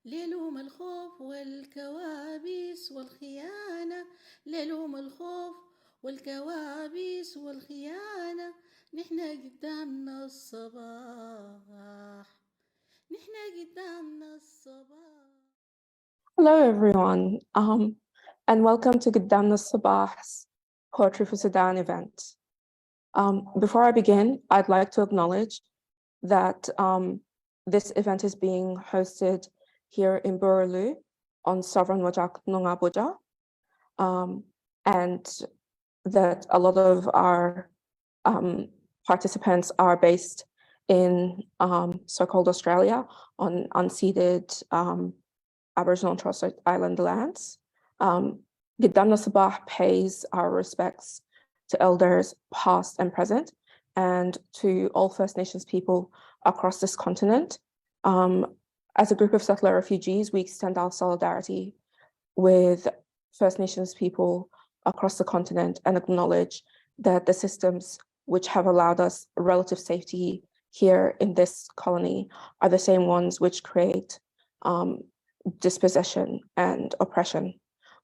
ليلوم الخوف والكوابيس والخيانة، ليلوم الخوف والكوابيس والخيانة، نحنا قدامنا الصباح، نحنا قدامنا الصباح. Hello, everyone, and welcome to Gedamna Elsabah's Poetry for Sudan event. Before I begin, I'd like to acknowledge that this event is being hosted here in Burulu on Sovereign Wajak Nungabuja, and that a lot of our participants are based in so-called Australia on unceded Aboriginal and Torres Strait Island lands. Gedamna Elsabah pays our respects to elders past and present, and to all First Nations people across this continent. As a group of settler refugees, we extend our solidarity with First Nations people across the continent and acknowledge that the systems which have allowed us relative safety here in this colony are the same ones which create dispossession and oppression.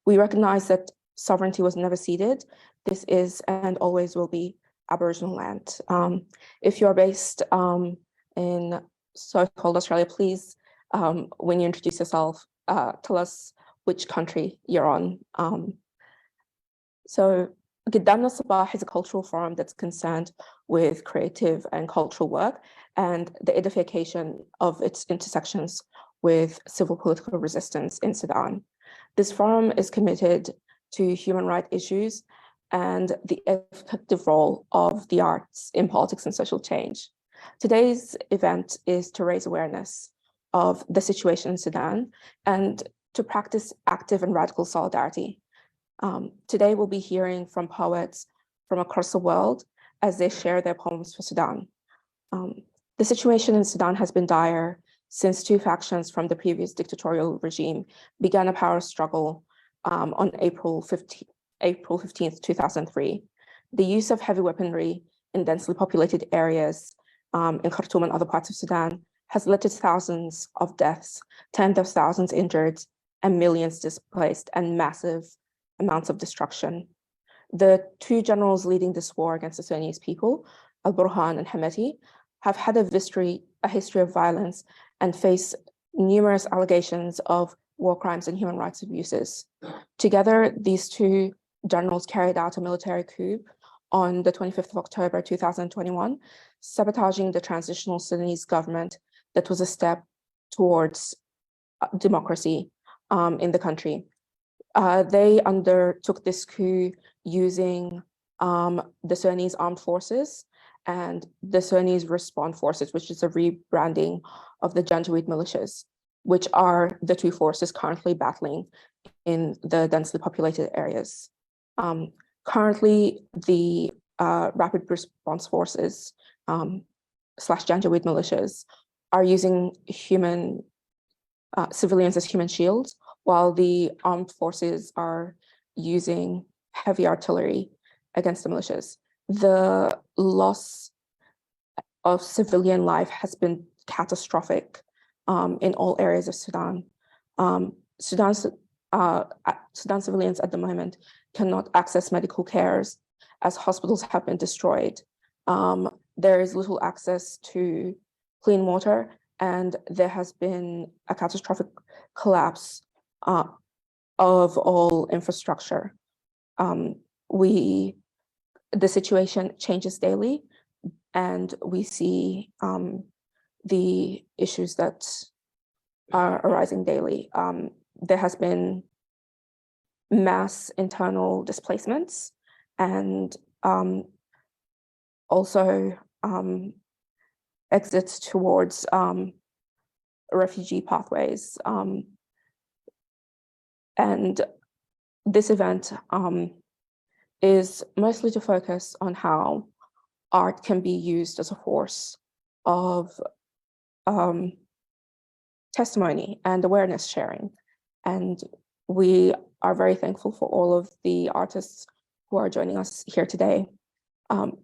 We recognize that sovereignty was never ceded. This is and always will be Aboriginal land. If you're based in so-called Australia, please, when you introduce yourself, tell us which country you're on. So Gedamna Elsabah is a cultural forum that's concerned with creative and cultural work and the edification of its intersections with civil political resistance in Sudan. This forum is committed to human rights issues and the effective role of the arts in politics and social change. Today's event is to raise awareness of the situation in Sudan and to practice active and radical solidarity. Today we'll be hearing from poets from across the world as they share their poems for Sudan. The situation in Sudan has been dire since two factions from the previous dictatorial regime began a power struggle on April 15th, 2003. The use of heavy weaponry in densely populated areas in Khartoum and other parts of Sudan has led to thousands of deaths, tens of thousands injured, and millions displaced, and massive amounts of destruction. The two generals leading this war against the Sudanese people, Al-Burhan and Hamid, have had a history of violence and face numerous allegations of war crimes and human rights abuses. Together, these two generals carried out a military coup on the 25th of October, 2021, sabotaging the transitional Sudanese government that was a step towards democracy in the country. They undertook this coup using the Sudanese armed forces and the Sudanese Response Forces, which is a rebranding of the Janjaweed militias, which are the two forces currently battling in the densely populated areas. Currently, the Rapid Response Forces / Janjaweed militias are using civilians as human shields, while the armed forces are using heavy artillery against the militias. The loss of civilian life has been catastrophic in all areas of Sudan. Sudan civilians at the moment cannot access medical cares as hospitals have been destroyed. There is little access to clean water, and there has been a catastrophic collapse of all infrastructure. The situation changes daily, and we see the issues that are arising daily. There has been mass internal displacements and also exits towards refugee pathways. And this event is mostly to focus on how art can be used as a force of testimony and awareness sharing. And we are very thankful for all of the artists who are joining us here today.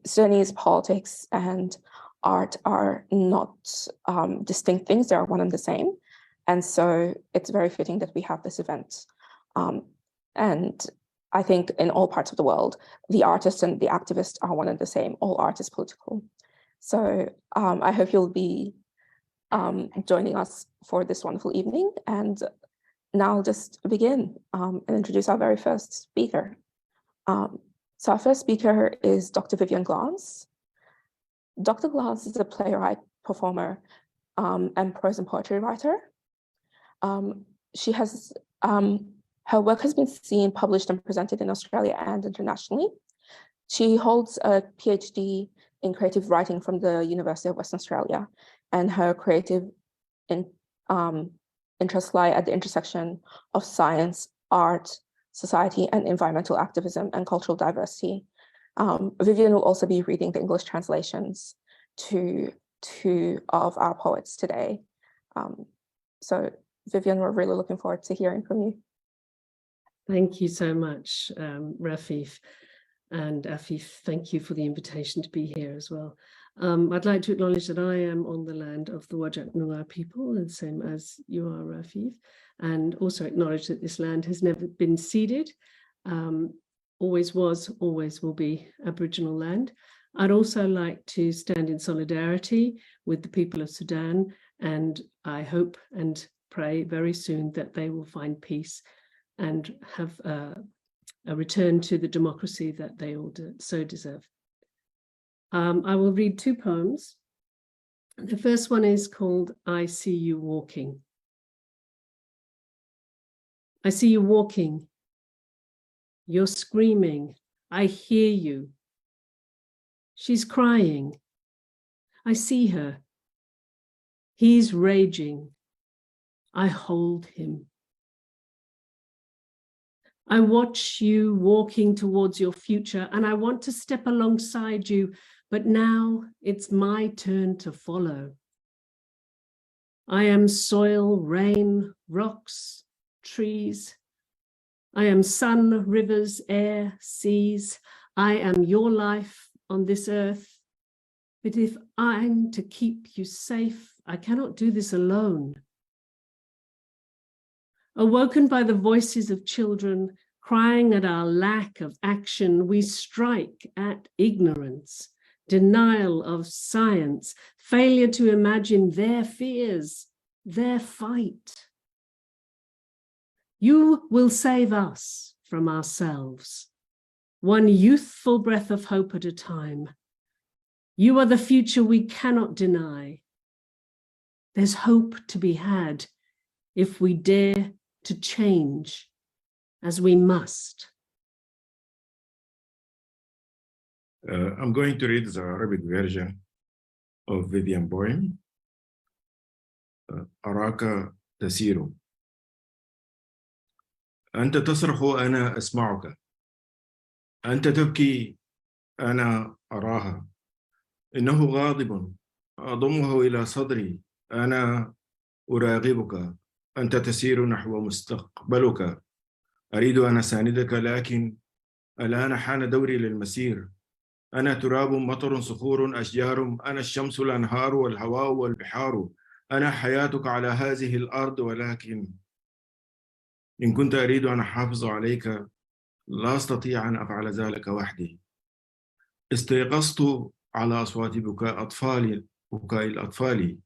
Sudanese politics and art are not distinct things, they are one and the same. And so it's very fitting that we have this event. And I think in all parts of the world, the artists and the activists are one and the same. All art is political. So I hope you'll be joining us for this wonderful evening. And now I'll just begin and introduce our very first speaker. So our first speaker is Dr. Vivienne Glance. Dr. Glance is a playwright, performer, and prose and poetry writer. She has, her work has been seen, published, and presented in Australia and internationally. She holds a PhD in creative writing from the University of Western Australia, and her creative interests lie at the intersection of science, art, society, and environmental activism and cultural diversity. Vivienne will also be reading the English translations to two of our poets today. So Vivienne, we're really looking forward to hearing from you. Thank you so much, Rafeif. And Afeif, thank you for the invitation to be here as well. I'd like to acknowledge that I am on the land of the Wajak Noongar people, the same as you are, Rafeif, and also acknowledge that this land has never been ceded, always was, always will be Aboriginal land. I'd also like to stand in solidarity with the people of Sudan, and I hope and pray very soon that they will find peace and have a return to the democracy that they all so deserve. I will read two poems. The first one is called I See You Walking. I see you walking. You're screaming. I hear you. She's crying. I see her. He's raging. I hold him. I watch you walking towards your future, and I want to step alongside you, but now it's my turn to follow. I am soil, rain, rocks, trees. I am sun, rivers, air, seas. I am your life on this earth. But if I'm to keep you safe, I cannot do this alone. Awoken by the voices of children crying at our lack of action, we strike at ignorance, denial of science, failure to imagine their fears, their fight. You will save us from ourselves, one youthful breath of hope at a time. You are the future we cannot deny. There's hope to be had if we dare to change as we must. I'm going to read the Arabic version of Vivienne poem, أراك تسير. أنت تصرخ أنا أسمعك. أنت تبكي أنا أراها. إنه غاضب أضمه إلى صدري. أنا أراقبك. أنت تسير نحو مستقبلك. أريد أن أساندك، لكن الآن حان دوري للمسير. أنا تراب، مطر، صخور، أشجار. أنا الشمس، الأنهار، والهواء، والبحار. أنا حياتك على هذه الأرض، ولكن إن كنت أريد أن أحافظ عليك لا أستطيع أن أفعل ذلك وحدي. استيقظت على أصوات بكاء الأطفال،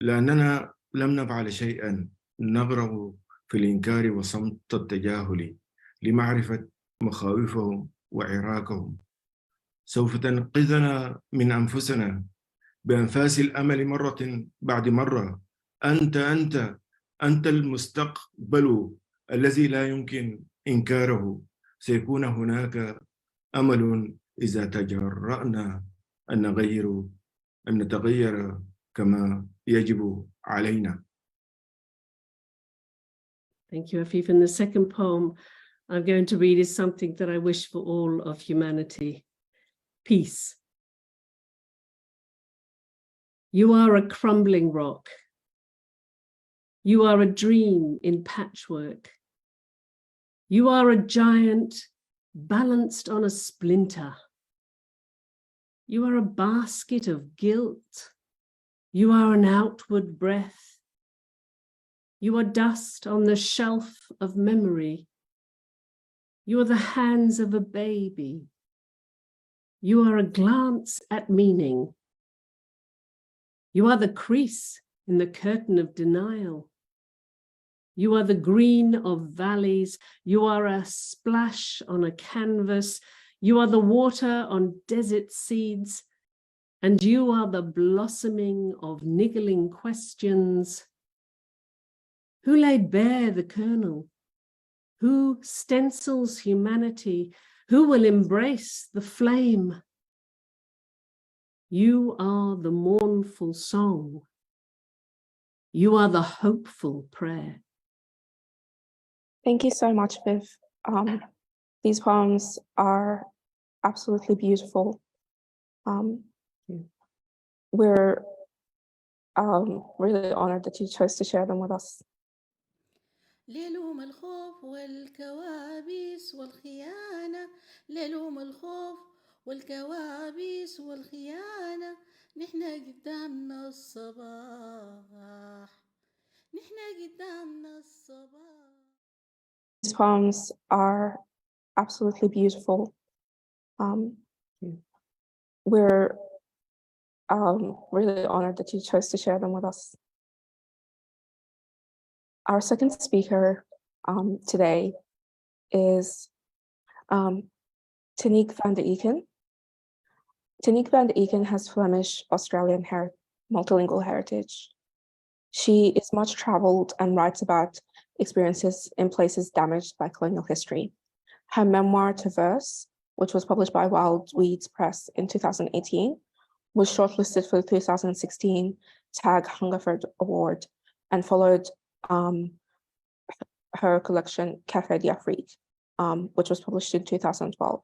لأننا لم نفعل شيئا. نغرق في الإنكار وصمت التجاهل لمعرفة مخاوفهم وعراكهم. سوف تنقذنا من أنفسنا بأنفاس الأمل مرة بعد مرة. أنت المستقبل الذي لا يمكن إنكاره. سيكون هناك أمل إذا تجرأنا أن نتغير كما يجب علينا. Thank you, Afeif. And the second poem I'm going to read is something that I wish for all of humanity: peace. You are a crumbling rock. You are a dream in patchwork. You are a giant balanced on a splinter. You are a basket of guilt. You are an outward breath. You are dust on the shelf of memory. You are the hands of a baby. You are a glance at meaning. You are the crease in the curtain of denial. You are the green of valleys. You are a splash on a canvas. You are the water on desert seeds. And you are the blossoming of niggling questions. Who laid bare the kernel? Who stencils humanity? Who will embrace the flame? You are the mournful song. You are the hopeful prayer. Thank you so much, Viv. These poems are absolutely beautiful. We're really honored that you chose to share them with us. ليلوم الخوف والكوابيس والخيانة، ليلوم الخوف والكوابيس والخيانة، نحنا قدامنا الصباح، نحنا قدامنا الصباح. These poems are absolutely beautiful. We're really honored that you chose to share them with us. Our second speaker today is Tineke Van De Eecken. Tineke Van De Eecken has Flemish-Australian multilingual heritage. She is much traveled and writes about experiences in places damaged by colonial history. Her memoir to verse, which was published by Wild Weeds Press in 2018, was shortlisted for the 2016 TAG Hungerford Award and followed her collection Café d'Afrique, which was published in 2012.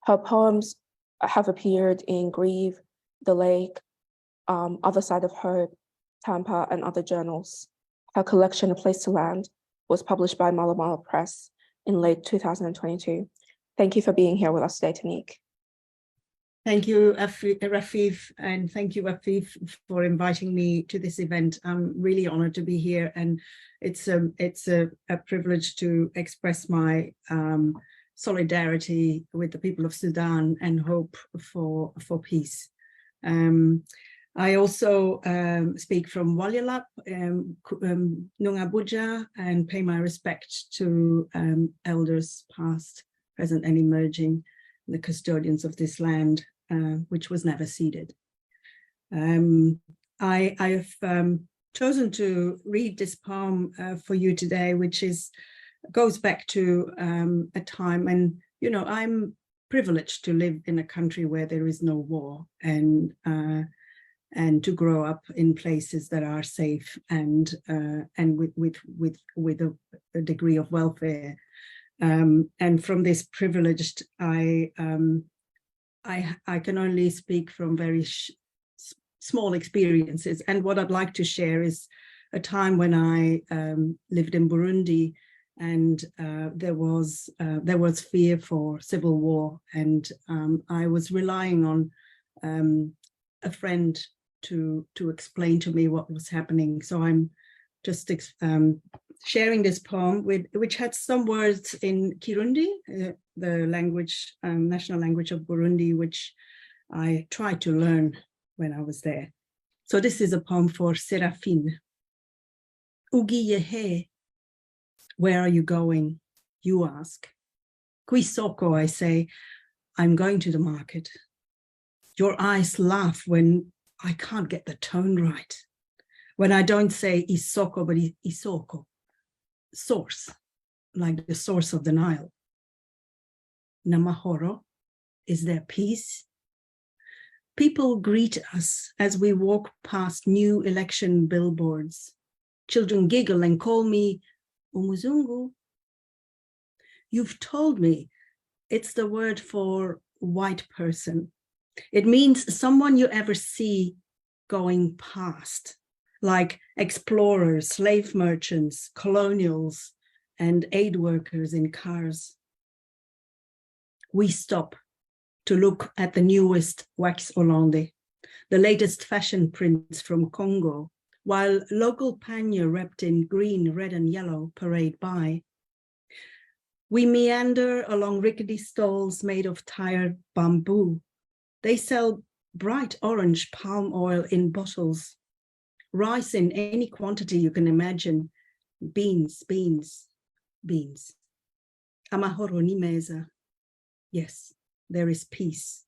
Her poems have appeared in Grieve, The Lake, Other Side of Hope, Tampa, and other journals. Her collection A Place to Land was published by Mala Press in late 2022. Thank you for being here with us today, Tineke. Thank you, Rafeif, and thank you, Afeif, for inviting me to this event. I'm really honored to be here, and it's a privilege to express my solidarity with the people of Sudan and hope for peace. I also speak from Walyalap, Nungabuja, and pay my respect to elders past, present, and emerging, the custodians of this land, which was never ceded. I have chosen to read this poem for you today, which goes back to a time when, you know, I'm privileged to live in a country where there is no war, and to grow up in places that are safe and with a degree of welfare. And from this privileged, I can only speak from very small experiences. And what I'd like to share is a time when I lived in Burundi, and there was fear for civil war, and I was relying on a friend to explain to me what was happening. So I'm just sharing this poem which had some words in Kirundi, the language, national language of Burundi, which I tried to learn when I was there. So this is a poem for Seraphine. Ugiye he, where are you going? You ask. Qui soko, I say, I'm going to the market. Your eyes laugh when I can't get the tone right. When I don't say isoko, but isoko, source, like the source of the Nile. Namahoro, is there peace? People greet us as we walk past new election billboards. Children giggle and call me Umuzungu. You've told me it's the word for white person. It means someone you ever see going past, like explorers, slave merchants, colonials, and aid workers in cars. We stop to look at the newest wax Hollande, the latest fashion prints from Congo, while local pannier wrapped in green, red and yellow parade by. We meander along rickety stalls made of tired bamboo. They sell bright orange palm oil in bottles, rice in any quantity you can imagine, beans, beans, beans. Amahoro ni meza. Yes, there is peace.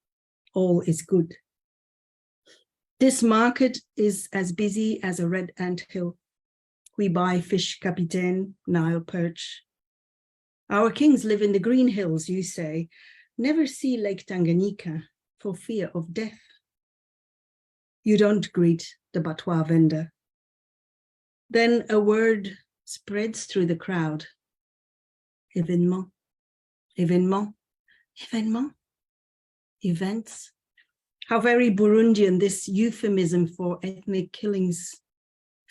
All is good. This market is as busy as a red anthill. We buy fish capitaine, Nile perch. Our kings live in the green hills, you say. Never see Lake Tanganyika for fear of death. You don't greet the Batwa vendor. Then a word spreads through the crowd. Événement, événement, événement, events. How very Burundian this euphemism for ethnic killings.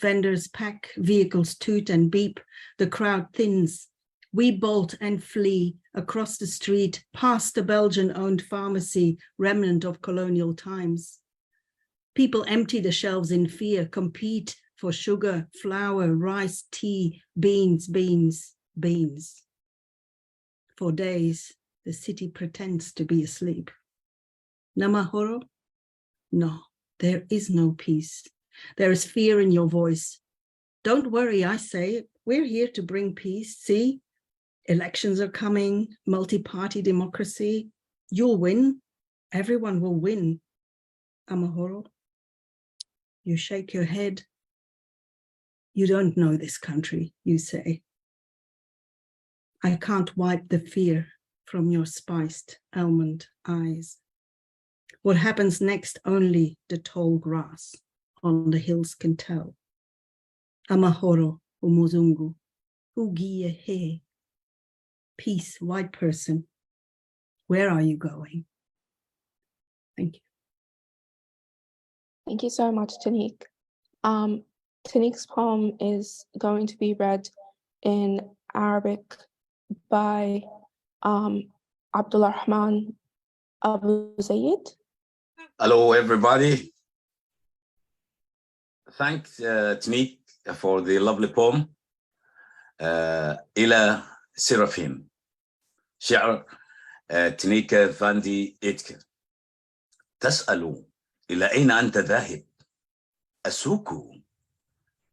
Vendors pack, vehicles toot and beep, the crowd thins. We bolt and flee across the street, past the Belgian-owned pharmacy, remnant of colonial times. People empty the shelves in fear, compete for sugar, flour, rice, tea, beans, beans, beans. For days, the city pretends to be asleep. Namahoro? No, there is no peace. There is fear in your voice. Don't worry, I say, we're here to bring peace. See, elections are coming, multi-party democracy. You'll win. Everyone will win. Amahoro? You shake your head. You don't know this country, you say. I can't wipe the fear from your spiced almond eyes. What happens next only the tall grass on the hills can tell. Amahoro umuzungu, ugiye he. Peace, white person. Where are you going? Thank you. Thank you so much, Tineke. Tineke's poem is going to be read in Arabic by Abdulrahman Abu Zayd. Hello, everybody. Thanks, Tineke, for the lovely poem. إلى سيرافين. شعر تينيكا فان دي إيتكن. تسأل إلى أين أنت ذاهب؟ السوق.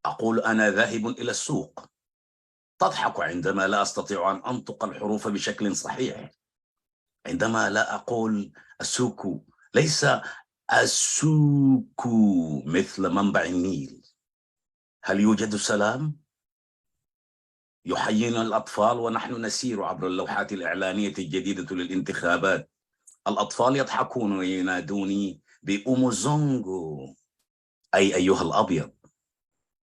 أقول أنا ذاهب إلى السوق. تضحك عندما لا أستطيع أن أنطق الحروف بشكل صحيح. عندما لا أقول السوق، ليس السوق مثل منبع النيل. هل يوجد سلام؟ يحيينا الأطفال ونحن نسير عبر اللوحات الإعلانية الجديدة للانتخابات. الأطفال يضحكون وينادوني بأوموزونغو، أي أيها الأبيض.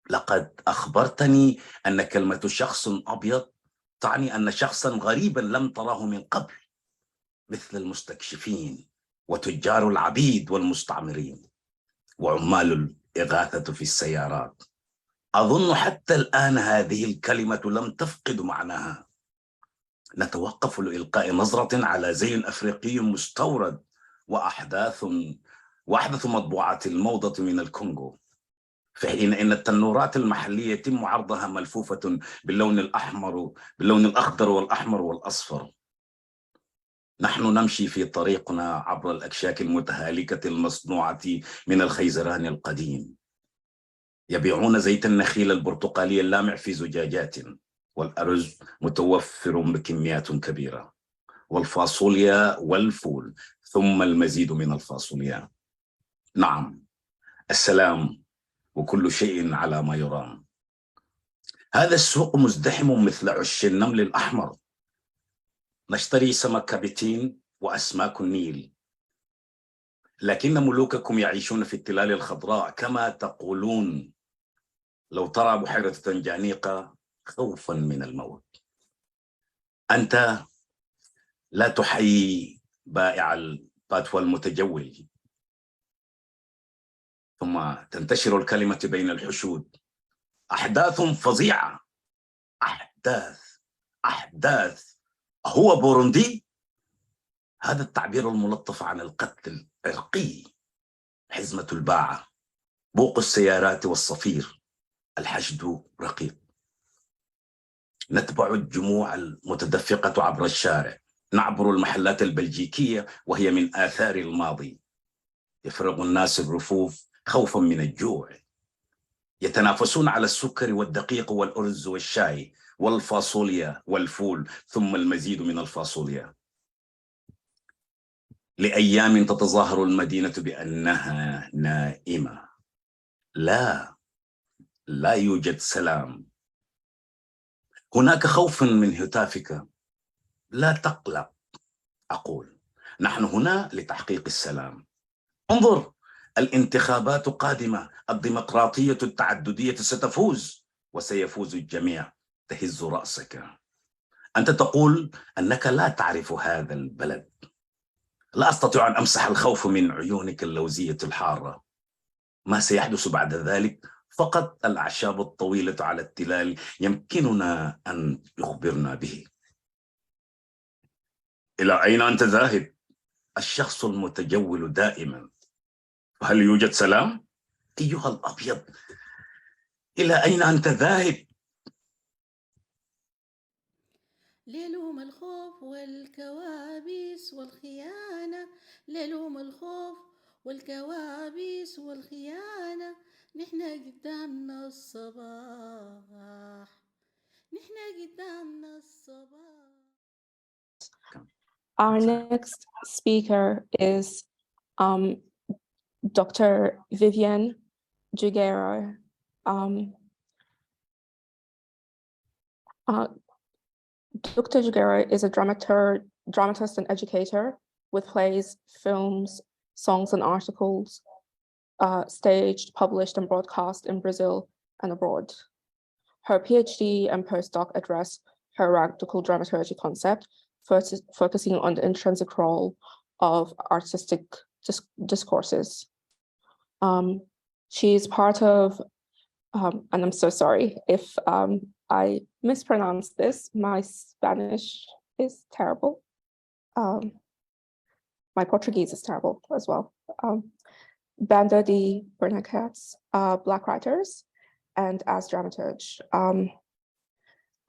لقد أخبرتني أن كلمة شخص أبيض تعني أن شخصا غريبا لم تراه من قبل، مثل المستكشفين وتجار العبيد والمستعمرين وعمال الإغاثة في السيارات. أظن حتى الآن هذه الكلمة لم تفقد معناها. نتوقف لإلقاء نظرة على زي أفريقي مستورد وأحداث مطبوعات الموضة من الكونغو، في حين أن التنورات المحلية يتم عرضها ملفوفة باللون الأخضر والأحمر والأصفر. نحن نمشي في طريقنا عبر الأكشاك المتهالكة المصنوعة من الخيزران القديم. يبيعون زيت النخيل البرتقالي اللامع في زجاجات، والأرز متوفر بكميات كبيرة، والفاصوليا والفول، ثم المزيد من الفاصوليا. نعم، السلام وكل شيء على ما يرام. هذا السوق مزدحم مثل عش النمل الأحمر. نشتري سمك كابتين وأسماك النيل، لكن ملوككم يعيشون في التلال الخضراء كما تقولون. لو ترى بحيرة تنجانيقة خوفا من الموت. أنت لا تحيي بائع الباتوا المتجول. ثم تنتشر الكلمة بين الحشود. أحداث فظيعة. أحداث. هو بوروندي؟ هذا التعبير الملطف عن القتل العرقي. حزمة الباعة بوق السيارات والصفير، الحشد رقيق. نتبع الجموع المتدفقة عبر الشارع، نعبر المحلات البلجيكية وهي من آثار الماضي. يفرغ الناس الرفوف خوفا من الجوع، يتنافسون على السكر والدقيق والأرز والشاي والفاصوليا والفول ثم المزيد من الفاصوليا. لأيام تتظاهر المدينة بأنها نائمة. لا يوجد سلام. هناك خوف من هتافك. لا تقلق، أقول نحن هنا لتحقيق السلام. انظر، الانتخابات قادمة، الديمقراطية التعددية ستفوز وسيفوز الجميع. تهز رأسك. أنت تقول أنك لا تعرف هذا البلد. لا أستطيع أن أمسح الخوف من عيونك اللوزية الحارة. ما سيحدث بعد ذلك فقط الأعشاب الطويلة على التلال يمكننا أن يخبرنا به. إلى أين أنت ذاهب؟ الشخص المتجول دائما. هل يوجد سلام؟ أيها الأبيض، إلى أين أنت ذاهب؟ ليلهم الخوف والكوابيس والخيانة، ليلهم الخوف والكوابيس والخيانة. نحن قدامنا الصباح، نحن قدامنا الصباح. Our next speaker is Dr. Viviane Jugureo. Dr. Jugureo is a dramatist and educator with plays, films, songs, and articles staged, published, and broadcast in Brazil and abroad. Her PhD and postdoc address her radical dramaturgy concept, focusing on the intrinsic role of artistic discourses. She is part of, and I'm so sorry if I mispronounce this. My Spanish is terrible. My Portuguese is terrible as well. Banda de Bernacats, Black Writers, and as dramaturge.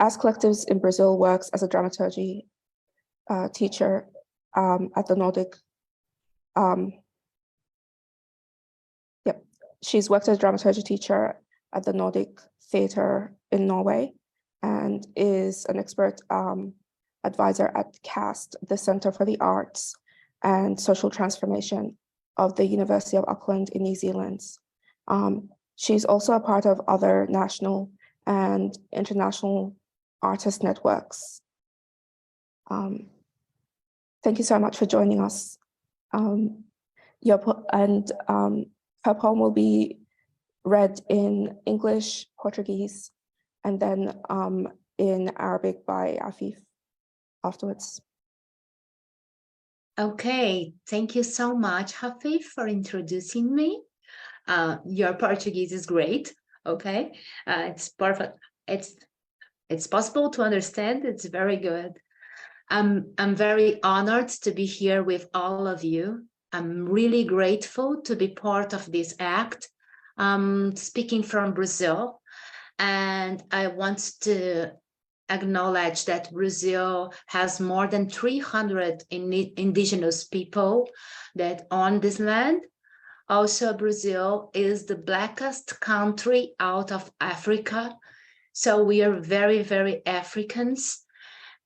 As Collectives in Brazil works as a dramaturgy teacher at the Nordic. She's worked as a dramaturgy teacher at the Nordic Theatre in Norway and is an expert advisor at CAST, the Centre for the Arts and Social Transformation of the University of Auckland in New Zealand. She's also a part of other national and international artist networks. Thank you so much for joining us. Her poem will be read in English, Portuguese, and then in Arabic by Afeif afterwards. Okay, thank you so much, Afeif, for introducing me. Your Portuguese is great. Okay, it's perfect. It's possible to understand. It's very good. I'm very honored to be here with all of you. I'm really grateful to be part of this act. Speaking from Brazil, and I want to acknowledge that Brazil has more than 300 indigenous people that own this land. Also, Brazil is the blackest country out of Africa. So we are very, very Africans.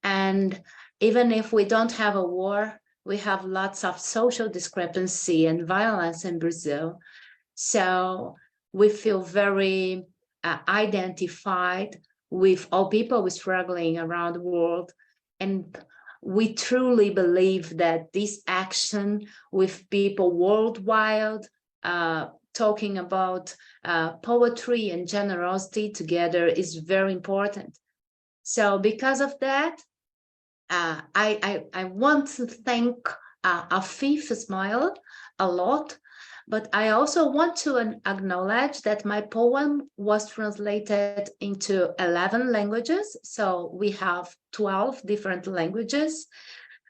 And even if we don't have a war, we have lots of social discrepancy and violence in Brazil. So we feel very identified with all people struggling around the world. And we truly believe that this action with people worldwide, talking about poetry and generosity together is very important. So because of that, I want to thank Afeif Ismail a lot, but I also want to acknowledge that my poem was translated into 11 languages. So we have 12 different languages.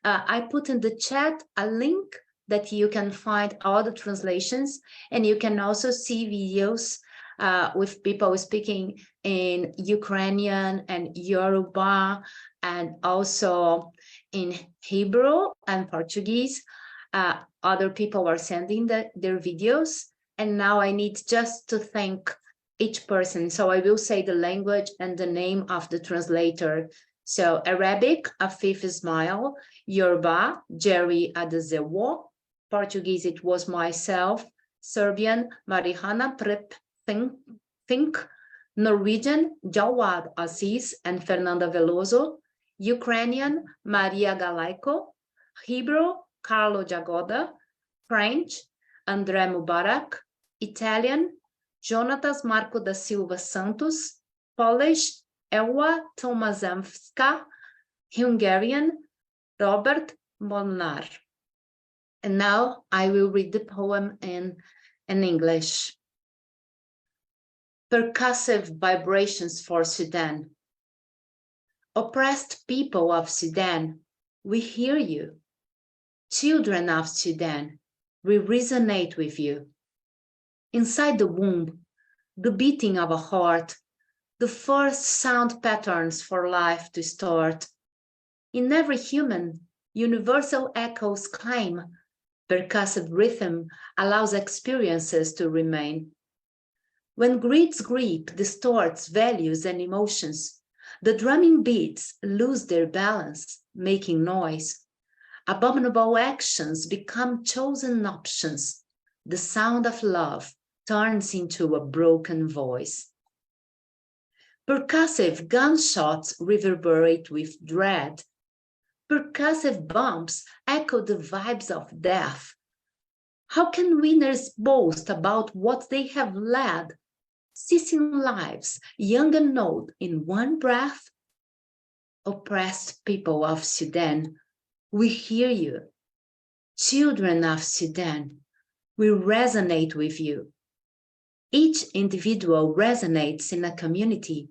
I put in the chat a link that you can find all the translations, and you can also see videos with people speaking in Ukrainian and Yoruba, and also in Hebrew and Portuguese. Other people are sending their videos, and now I need just to thank each person. So I will say the language and the name of the translator. So Arabic, Afeif Ismail; Yoruba, Jerry Adezewo; Portuguese, it was myself; Serbian, Marihana Prep Think; Norwegian, Jawad Aziz and Fernanda Veloso; Ukrainian, Maria Galaiko; Hebrew, Carlo Jagoda; French, André Mubarak; Italian, Jonatas Marco da Silva Santos; Polish, Ewa Tomaszewska; Hungarian, Robert Molnar. And now I will read the poem in English. Percussive vibrations for Sudan. Oppressed people of Sudan, we hear you. Children of Sudan, we resonate with you. Inside the womb, the beating of a heart, the first sound patterns for life to start. In every human, universal echoes claim. Percussive rhythm allows experiences to remain. When greed's grip distorts values and emotions, the drumming beats lose their balance, making noise. Abominable actions become chosen options. The sound of love turns into a broken voice. Percussive gunshots reverberate with dread. Percussive bombs echo the vibes of death. How can winners boast about what they have led, ceasing lives, young and old, in one breath? Oppressed people of Sudan, we hear you. Children of Sudan, we resonate with you. Each individual resonates in a community.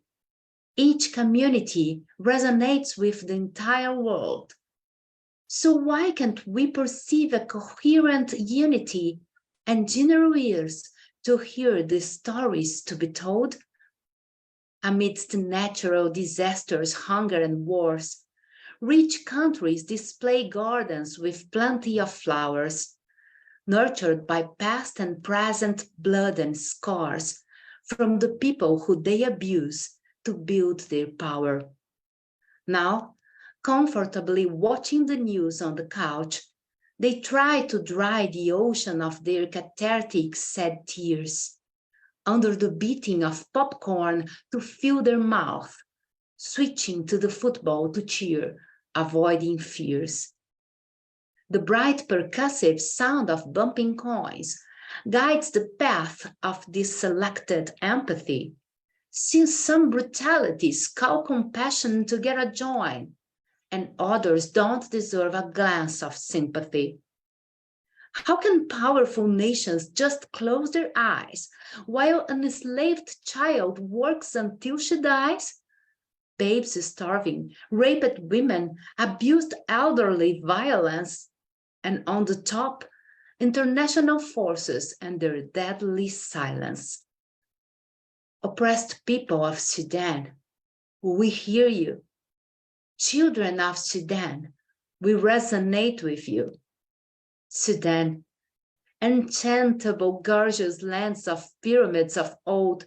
Each community resonates with the entire world. So why can't we perceive a coherent unity and general ears to hear the stories to be told? Amidst natural disasters, hunger and wars, rich countries display gardens with plenty of flowers, nurtured by past and present blood and scars from the people who they abuse to build their power. Now, comfortably watching the news on the couch, they try to dry the ocean of their cathartic sad tears, under the beating of popcorn to fill their mouth, switching to the football to cheer, avoiding fears. The bright percussive sound of bumping coins guides the path of this selected empathy, since some brutalities call compassion to get a join, and others don't deserve a glance of sympathy. How can powerful nations just close their eyes while an enslaved child works until she dies? Babes starving, raped women, abused elderly, violence, and on the top, international forces and their deadly silence. Oppressed people of Sudan, we hear you. Children of Sudan, we resonate with you. Sudan, enchantable, gorgeous lands of pyramids of old,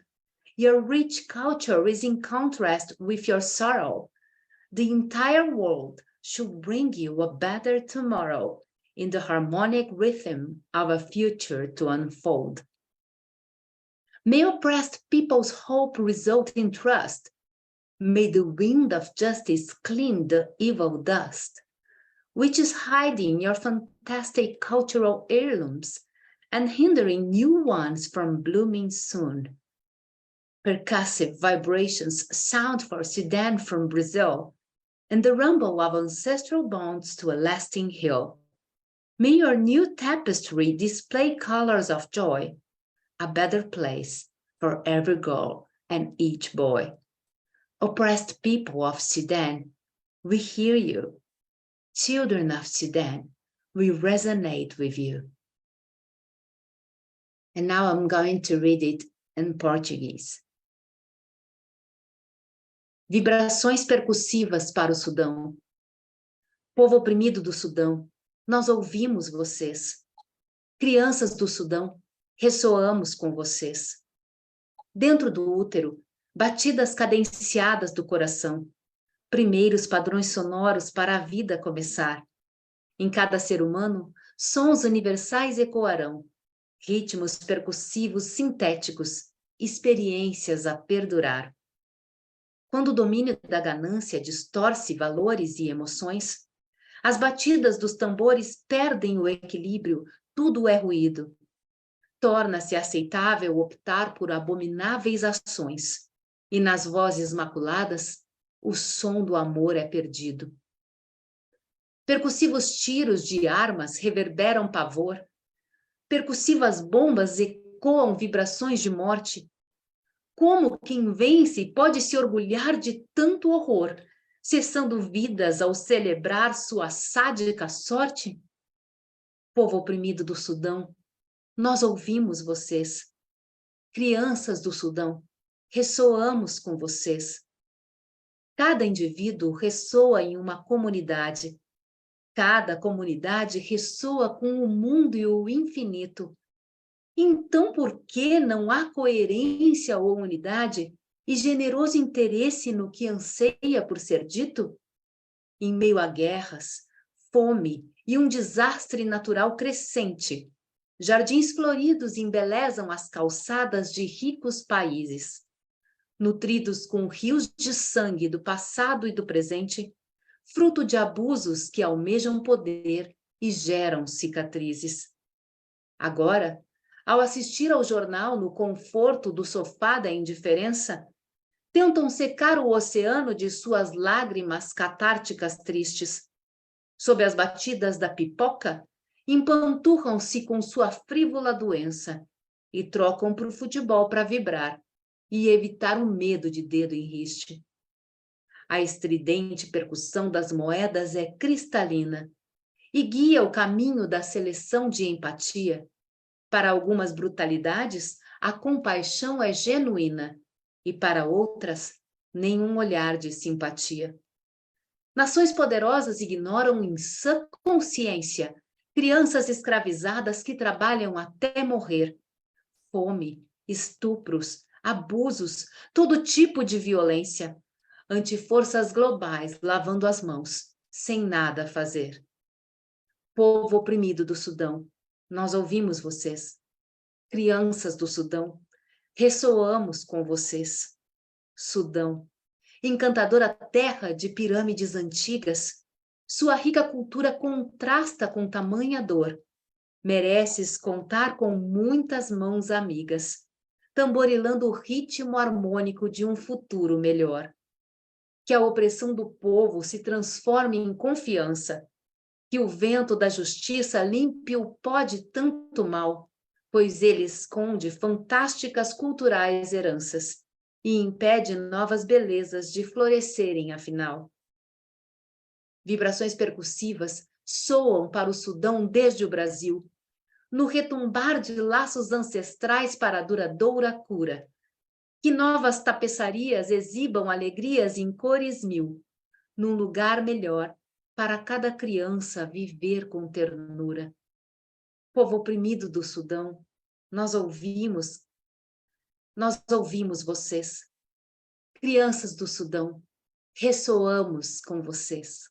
your rich culture is in contrast with your sorrow. The entire world should bring you a better tomorrow in the harmonic rhythm of a future to unfold. May oppressed people's hope result in trust. May the wind of justice clean the evil dust, which is hiding your fantastic cultural heirlooms and hindering new ones from blooming soon. Percussive vibrations sound for Sudan from Brazil, and the rumble of ancestral bonds to a lasting hill. May your new tapestry display colors of joy, a better place for every girl and each boy. Oppressed people of Sudan, we hear you. Children of Sudan, will resonate with you. And now I'm going to read it in Portuguese. Vibrações percussivas para o Sudão. Povo oprimido do Sudão, nós ouvimos vocês. Crianças do Sudão, ressoamos com vocês. Dentro do útero, batidas cadenciadas do coração, primeiros padrões sonoros para a vida começar. Em cada ser humano, sons universais ecoarão, ritmos percussivos sintéticos, experiências a perdurar. Quando o domínio da ganância distorce valores e emoções, as batidas dos tambores perdem o equilíbrio, tudo é ruído. Torna-se aceitável optar por abomináveis ações, e nas vozes maculadas, o som do amor é perdido. Percussivos tiros de armas reverberam pavor, percussivas bombas ecoam vibrações de morte. Como quem vence pode se orgulhar de tanto horror, cessando vidas ao celebrar sua sádica sorte? Povo oprimido do Sudão, nós ouvimos vocês. Crianças do Sudão, ressoamos com vocês. Cada indivíduo ressoa em uma comunidade. Cada comunidade ressoa com o mundo e o infinito. Então, por que não há coerência ou unidade e generoso interesse no que anseia por ser dito? Em meio a guerras, fome e um desastre natural crescente, jardins floridos embelezam as calçadas de ricos países. Nutridos com rios de sangue do passado e do presente, fruto de abusos que almejam poder e geram cicatrizes. Agora, ao assistir ao jornal no conforto do sofá da indiferença, tentam secar o oceano de suas lágrimas catárticas tristes. Sob as batidas da pipoca, empanturram-se com sua frívola doença e trocam por futebol para vibrar e evitar o medo de dedo em riste. A estridente percussão das moedas é cristalina e guia o caminho da seleção de empatia. Para algumas brutalidades, a compaixão é genuína e para outras, nenhum olhar de simpatia. Nações poderosas ignoram em sã consciência crianças escravizadas que trabalham até morrer. Fome, estupros, abusos, todo tipo de violência, ante forças globais lavando as mãos, sem nada fazer. Povo oprimido do Sudão, nós ouvimos vocês. Crianças do Sudão, ressoamos com vocês. Sudão, encantadora terra de pirâmides antigas, sua rica cultura contrasta com tamanha dor. Mereces contar com muitas mãos amigas, tamborilando o ritmo harmônico de um futuro melhor. Que a opressão do povo se transforme em confiança, que o vento da justiça limpe o pó de tanto mal, pois ele esconde fantásticas culturais heranças e impede novas belezas de florescerem afinal. Vibrações percussivas soam para o Sudão desde o Brasil, no retumbar de laços ancestrais para a duradoura cura. Que novas tapeçarias exibam alegrias em cores mil, num lugar melhor para cada criança viver com ternura. Povo oprimido do Sudão, nós ouvimos vocês. Crianças do Sudão, ressoamos com vocês.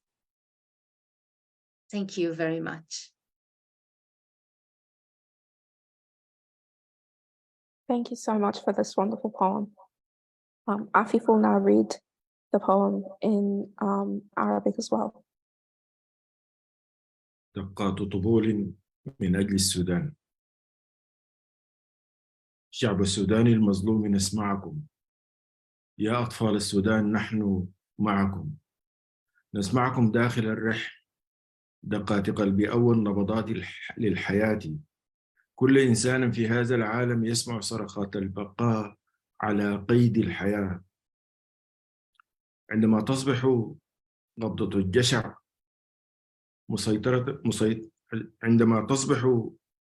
Thank you very much. Thank you so much for this wonderful poem. Afeif will now read the poem in Arabic as well. دقات طبول من أجل السودان. شعب السودان المظلوم نسمعكم. يا أطفال السودان نحن معكم. نسمعكم داخل الرح. دقات قلبي أول نبضات للحياة. كل إنسان في هذا العالم يسمع صرخات البقاء على قيد الحياة. عندما تصبح قبضة الجشع عندما تصبح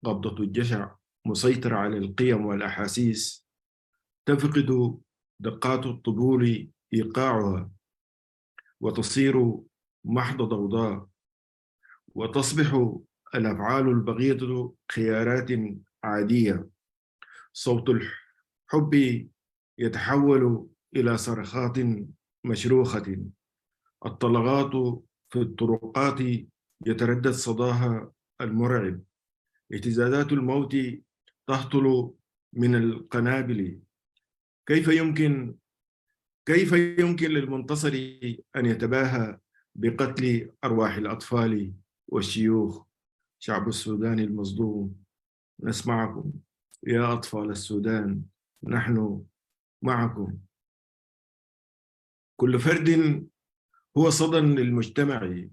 قبضة الجشع مسيطرة على القيم والأحاسيس، تفقد دقات الطبول إيقاعها وتصير محض ضوضاء، وتصبح الأفعال البغيضة خيارات عادية. صوت الحب يتحول إلى صرخات مشروخة، الطلقات في الطرقات يتردد صداها المرعب، اهتزازات الموت تهطل من القنابل. كيف يمكن للمنتصر أن يتباهى بقتل أرواح الأطفال والشيوخ؟ شعب السودان المظلوم، نسمعكم يا أطفال السودان، نحن معكم. كل فرد هو صدى للمجتمع،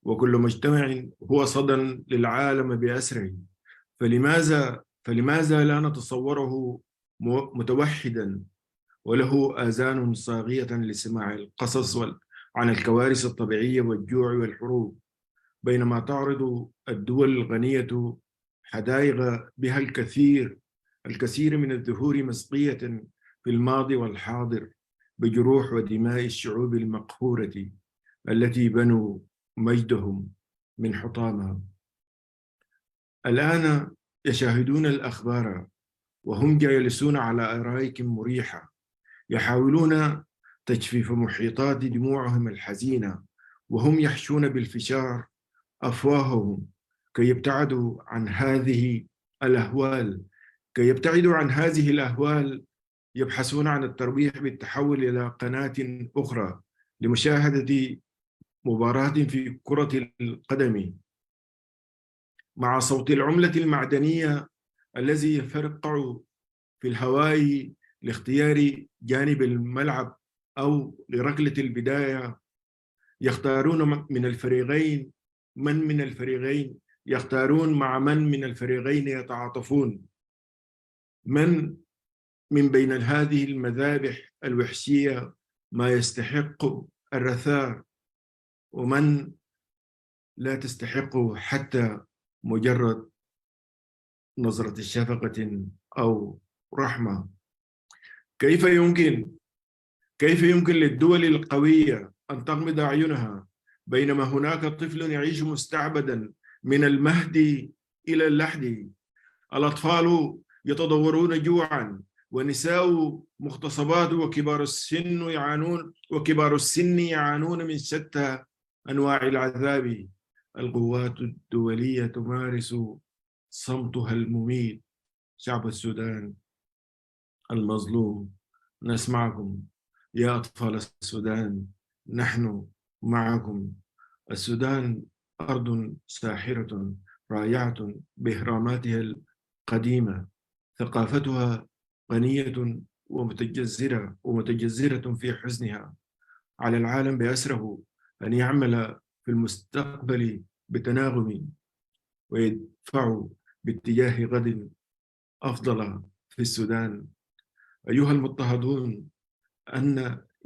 وكل مجتمع هو صدى للعالم بأسره. فلماذا لا نتصوره متوحدا وله آذان صاغية لسماع القصص عن الكوارث الطبيعية والجوع والحروب، بينما تعرض الدول الغنية حدائق بها الكثير من الزهور مسقية في الماضي والحاضر بجروح ودماء الشعوب المقهورة التي بنوا مجدهم من حطامها. الآن يشاهدون الأخبار وهم جالسون على أرائك مريحة، يحاولون تجفيف محيطات دموعهم الحزينة، وهم يحشون بالفشار أفواههم كي يبتعدوا عن هذه الأهوال. يبحثون عن الترويح بالتحول إلى قناة أخرى لمشاهدة مباراة في كرة القدم مع صوت العملة المعدنية الذي يفرقع في الهواء لاختيار جانب الملعب أو لركلة البداية. يختارون من الفريقين يختارون مع من الفريقين يتعاطفون. من بين هذه المذابح الوحشية ما يستحق الرثاء، ومن لا تستحق حتى مجرد نظرة شفقة أو رحمة. كيف يمكن للدول القوية أن تغمض أعينها بينما هناك طفل يعيش مستعبدا من المهد إلى اللحد؟ الأطفال يتضورون جوعا، ونساء مغتصبات، وكبار السن يعانون من شتى أنواع العذاب. القوات الدولية تمارس صمتها المميت. شعب السودان المظلوم، نسمعكم يا أطفال السودان، نحن معكم. السودان أرض ساحرة رائعة بإهراماتها القديمة، ثقافتها غنية ومتجذرة في حزنها. على العالم بأسره أن يعمل في المستقبل بتناغم ويدفع باتجاه غد أفضل في السودان. أيها المضطهدون،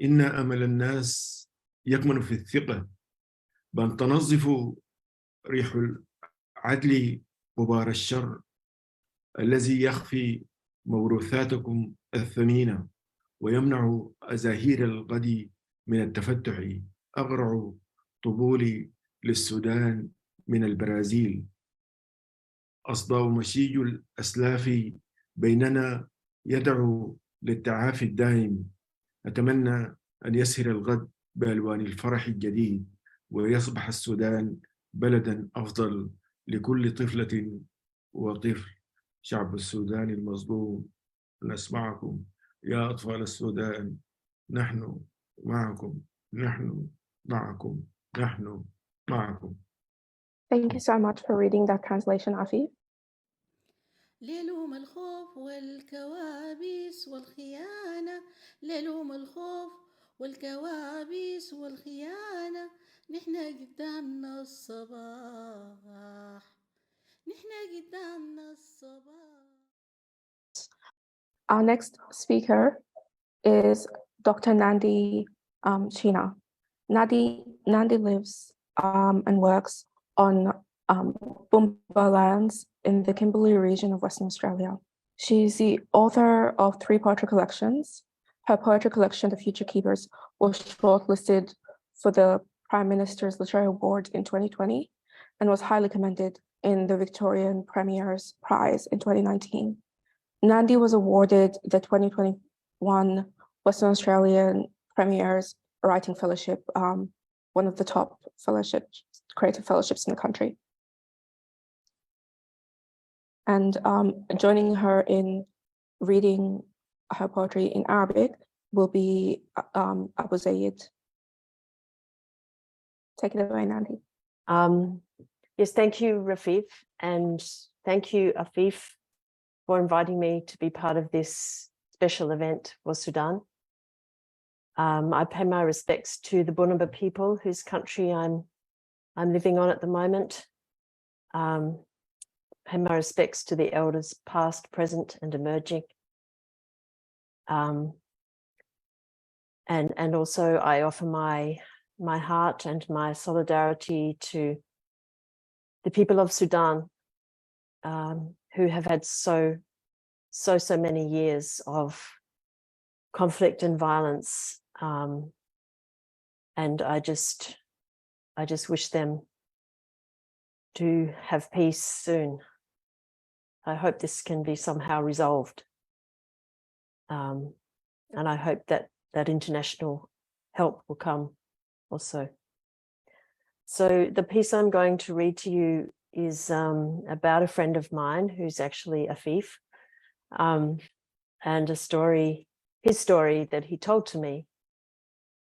إن أمل الناس يكمن في الثقة بأن تنظف ريح العدل غبار الشر الذي يخفي موروثاتكم الثمينة ويمنع أزاهير الغد من التفتح. أغرع طبولي للسودان من البرازيل، أصداء مشيج الأسلاف بيننا يدعو للتعافي الدائم. أتمنى أن يسهر الغد بألوان الفرح الجديد، ويصبح السودان بلداً أفضل لكل طفلة وطفل. شعب السودان المظلوم، نسمعكم يا أطفال السودان، نحن معكم، نحن معكم، نحن معكم. Thank you so much for reading that translation, Afeif. ليلهم الخوف والكوابيس والخيانة، ليلهم الخوف والكوابيس والخيانة، نحن قدامنا الصباح، نحن قدامنا الصباح. Our next speaker is Dr. Nandi Chinna. Nandi lives and works on Boomba lands in the Kimberley region of Western Australia. She's the author of 3 poetry collections. Her poetry collection, The Future Keepers, was shortlisted for the Prime Minister's Literary Award in 2020 and was highly commended in the Victorian Premier's Prize in 2019. Nandi was awarded the 2021 Western Australian Premier's Writing Fellowship, one of the top fellowships, creative fellowships in the country. And joining her in reading her poetry in Arabic will be Abu Zayd. Take it away, Nandi. Yes, thank you, Rafeif, and thank you, Afeif, for inviting me to be part of this special event for Sudan. I pay my respects to the Bunuba people whose country I'm living on at the moment. Pay my respects to the elders past, present, and emerging. And also I offer my heart and my solidarity to the people of Sudan, who have had so many years of conflict and violence. And I just wish them to have peace soon. I hope this can be somehow resolved. And I hope that international help will come also. So the piece I'm going to read to you is about a friend of mine who's actually Afeif, and his story that he told to me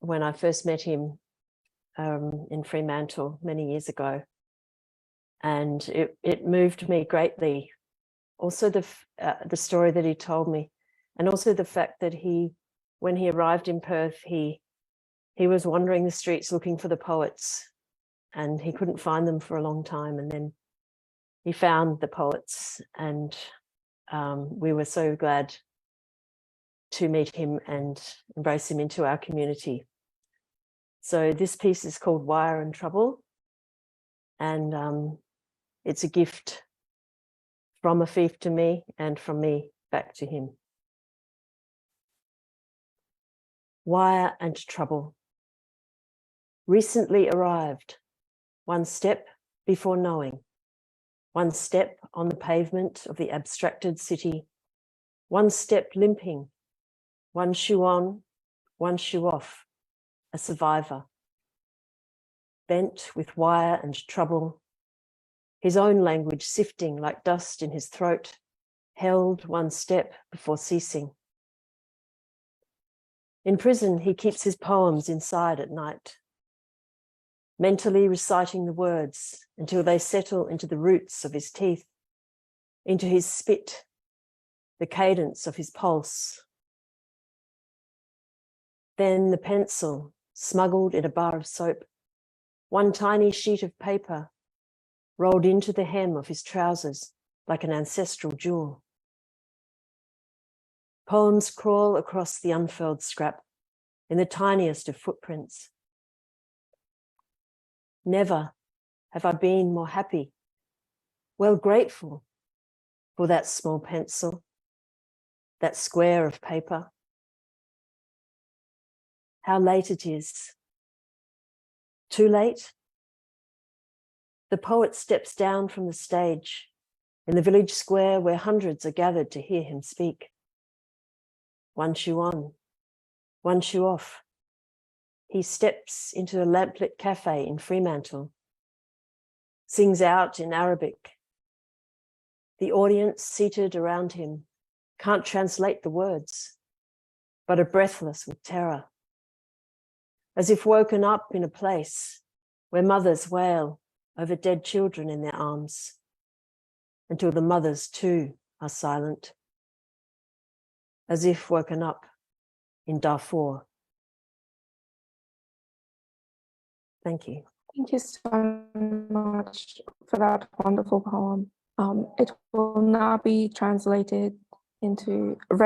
when I first met him in Fremantle many years ago. And it moved me greatly. Also the story that he told me, and also the fact that when he arrived in Perth, he was wandering the streets looking for the poets, and he couldn't find them for a long time. And then he found the poets, and we were so glad to meet him and embrace him into our community. So this piece is called Wire and Trouble, and it's a gift from Afeif to me and from me back to him. Wire and Trouble. Recently arrived, one step before knowing, one step on the pavement of the abstracted city, one step limping, one shoe on, one shoe off, a survivor. Bent with wire and trouble, his own language sifting like dust in his throat, held one step before ceasing. In prison, he keeps his poems inside at night, mentally reciting the words until they settle into the roots of his teeth, into his spit, the cadence of his pulse. Then the pencil, smuggled in a bar of soap, one tiny sheet of paper, rolled into the hem of his trousers like an ancestral jewel. Poems crawl across the unfurled scrap in the tiniest of footprints. Never have I been more happy, well grateful for that small pencil, that square of paper. How late it is. Too late? The poet steps down from the stage in the village square where hundreds are gathered to hear him speak. One shoe on, one shoe off. He steps into a lamplit cafe in Fremantle, sings out in Arabic. The audience seated around him can't translate the words, but are breathless with terror, as if woken up in a place where mothers wail over dead children in their arms, until the mothers too are silent, as if woken up in Darfur. Thank you. Thank you so much for that wonderful poem. It will now be read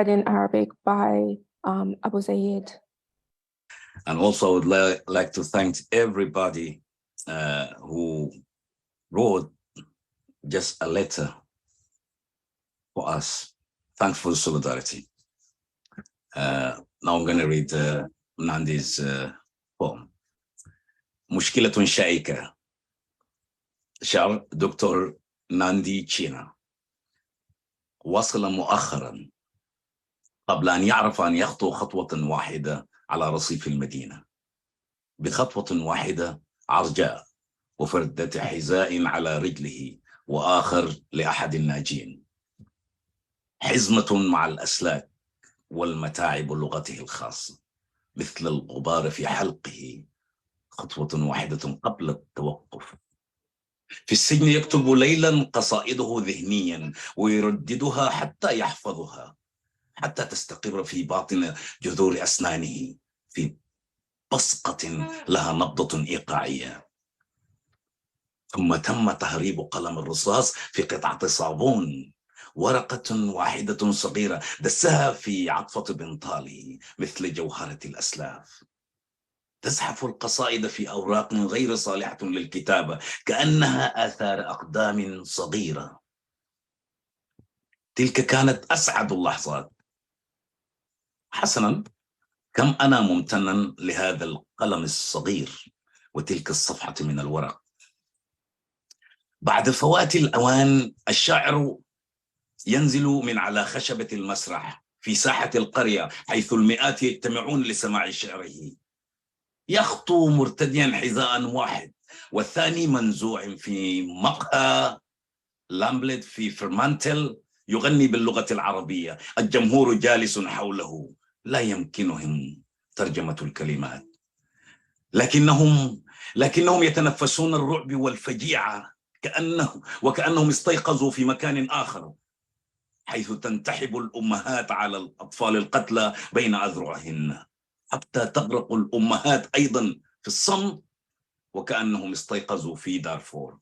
in Arabic by Abu Zayd. And also I would like to thank everybody who wrote just a letter for us. Thanks for the solidarity. Now I'm going to read Nandi's poem. مشكلة شائكة. شعر دكتور ناندي تشينا. وصل مؤخرا قبل أن يعرف أن يخطو خطوة واحدة على رصيف المدينة، بخطوة واحدة عرجاء وفردة حذاء على رجله وآخر لأحد الناجين، حزمة مع الأسلاك والمتاعب لغته الخاصة، مثل الغبار في حلقه، خطوة واحدة قبل التوقف. في السجن يكتب ليلا قصائده ذهنيا ويرددها حتى يحفظها، حتى تستقر في باطن جذور أسنانه في بصقة لها نبضة إيقاعية. ثم تم تهريب قلم الرصاص في قطعة صابون، ورقة واحدة صغيرة دسها في عطفة بنطاله مثل جوهرة الأسلاف. تزحف القصائد في أوراق غير صالحة للكتابة كأنها آثار أقدام صغيرة. تلك كانت أسعد اللحظات. حسنا، كم أنا ممتنا لهذا القلم الصغير وتلك الصفحة من الورق. بعد فوات الأوان الشاعر ينزل من على خشبة المسرح في ساحة القرية حيث المئات يجتمعون لسماع شعره، يخطو مرتديا حذاء واحد والثاني منزوع في مقهى لامبلت في فرمانتل، يغني باللغة العربية. الجمهور جالس حوله لا يمكنهم ترجمة الكلمات، لكنهم يتنفسون الرعب والفجيعة وكأنهم استيقظوا في مكان آخر، حيث تنتحب الأمهات على الأطفال القتلى بين أذرعهن، حتى تغرق الأمهات أيضا في الصمت وكأنهم استيقظوا في دارفور.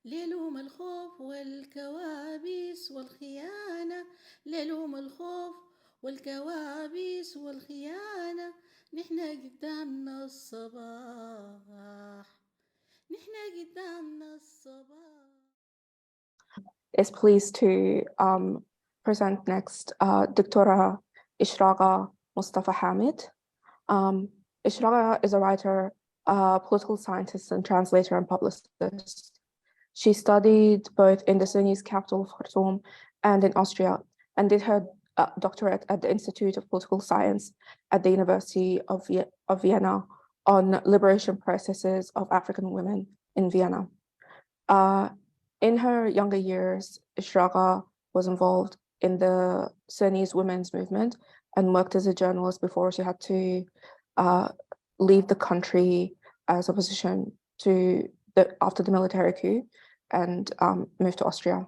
ليلوم الخوف والكوابيس والخيانة، ليلوم الخوف والكوابيس والخيانة، نحنا قدامنا الصباح، نحنا قدامنا الصباح. Is pleased to present next Dr. Ishraga Mustafa Hamid. Ishraga is a writer, political scientist, and translator and publicist. She studied both in the Sudanese capital Forumm and in Austria, and did her doctorate at the Institute of Political Science at the University of Vienna on liberation processes of African women in Vienna. In her younger years, Ishraga was involved in the Sudanese women's movement and worked as a journalist before she had to leave the country as opposition to after the military coup and moved to Austria.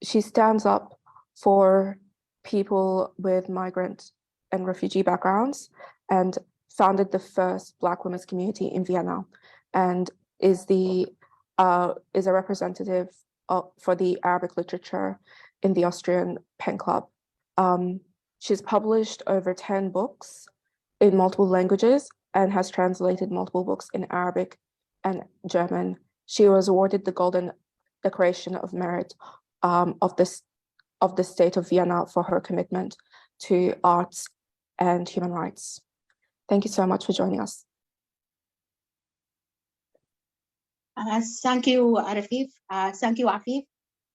She stands up for people with migrant and refugee backgrounds and founded the first Black women's community in Vienna, and is a representative for the Arabic literature in the Austrian Pen Club. She's published over 10 books in multiple languages and has translated multiple books in Arabic and German. She was awarded the Golden Decoration of Merit of the state of Vienna for her commitment to arts and human rights. Thank you so much for joining us. Thank you, Rafeif. Thank you, Afeif.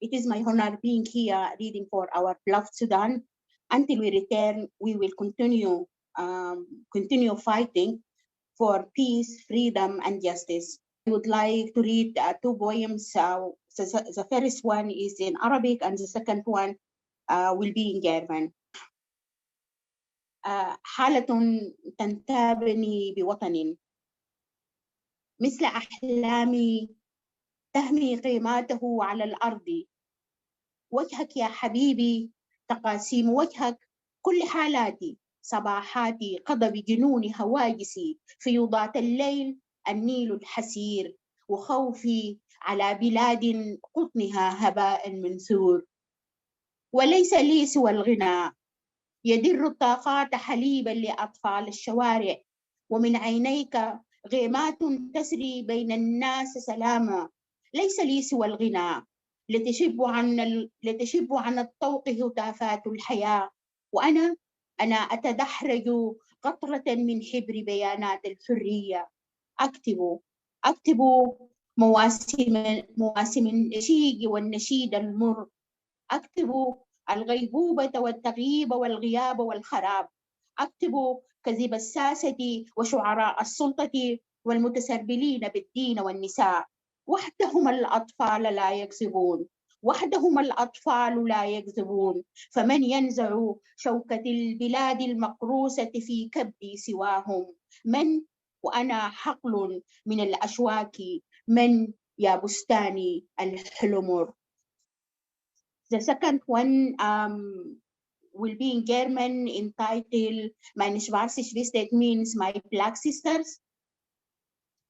It is my honor being here reading for our beloved Sudan. Until we return, we will continue fighting for peace, freedom, and justice. I would like to read two poems. The first one is in Arabic, and the second one will be in German. حالة تنتابني بوطن مثل أحلامي تهمي قيماته على الأرض. وجهك يا حبيبي تقاسيم وجهك كل حالاتي، صباحاتي قضب جنون هواجسي، فيوضات الليل النيل الحسير، وخوفي على بلاد قطنها هباء منثور. وليس لي سوى الغناء يدر الطاقات حليبا لأطفال الشوارع، ومن عينيك غيمات تسري بين الناس سلاما، ليس لي سوى الغناء لتشب عن الطوق هتافات الحياة، وأنا أتدحرج قطرة من حبر بيانات الحرية. أكتب مواسم النشيج والنشيد المر، أكتب الغيبوبة والتغييب والغياب والخراب، أكتب كذب الساسة وشعراء السلطة والمتسربلين بالدين والنساء. وحدهم الأطفال لا يكذبون، وحدهم الأطفال لا يكذبون، فمن ينزع شوكة البلاد المقروسة في كبدي سواهم؟ من؟ وأنا حقل من الأشواك، من يا بستاني الحلمر. The second one will be in German, entitled Meine schwarze Schwester. It means my black sisters.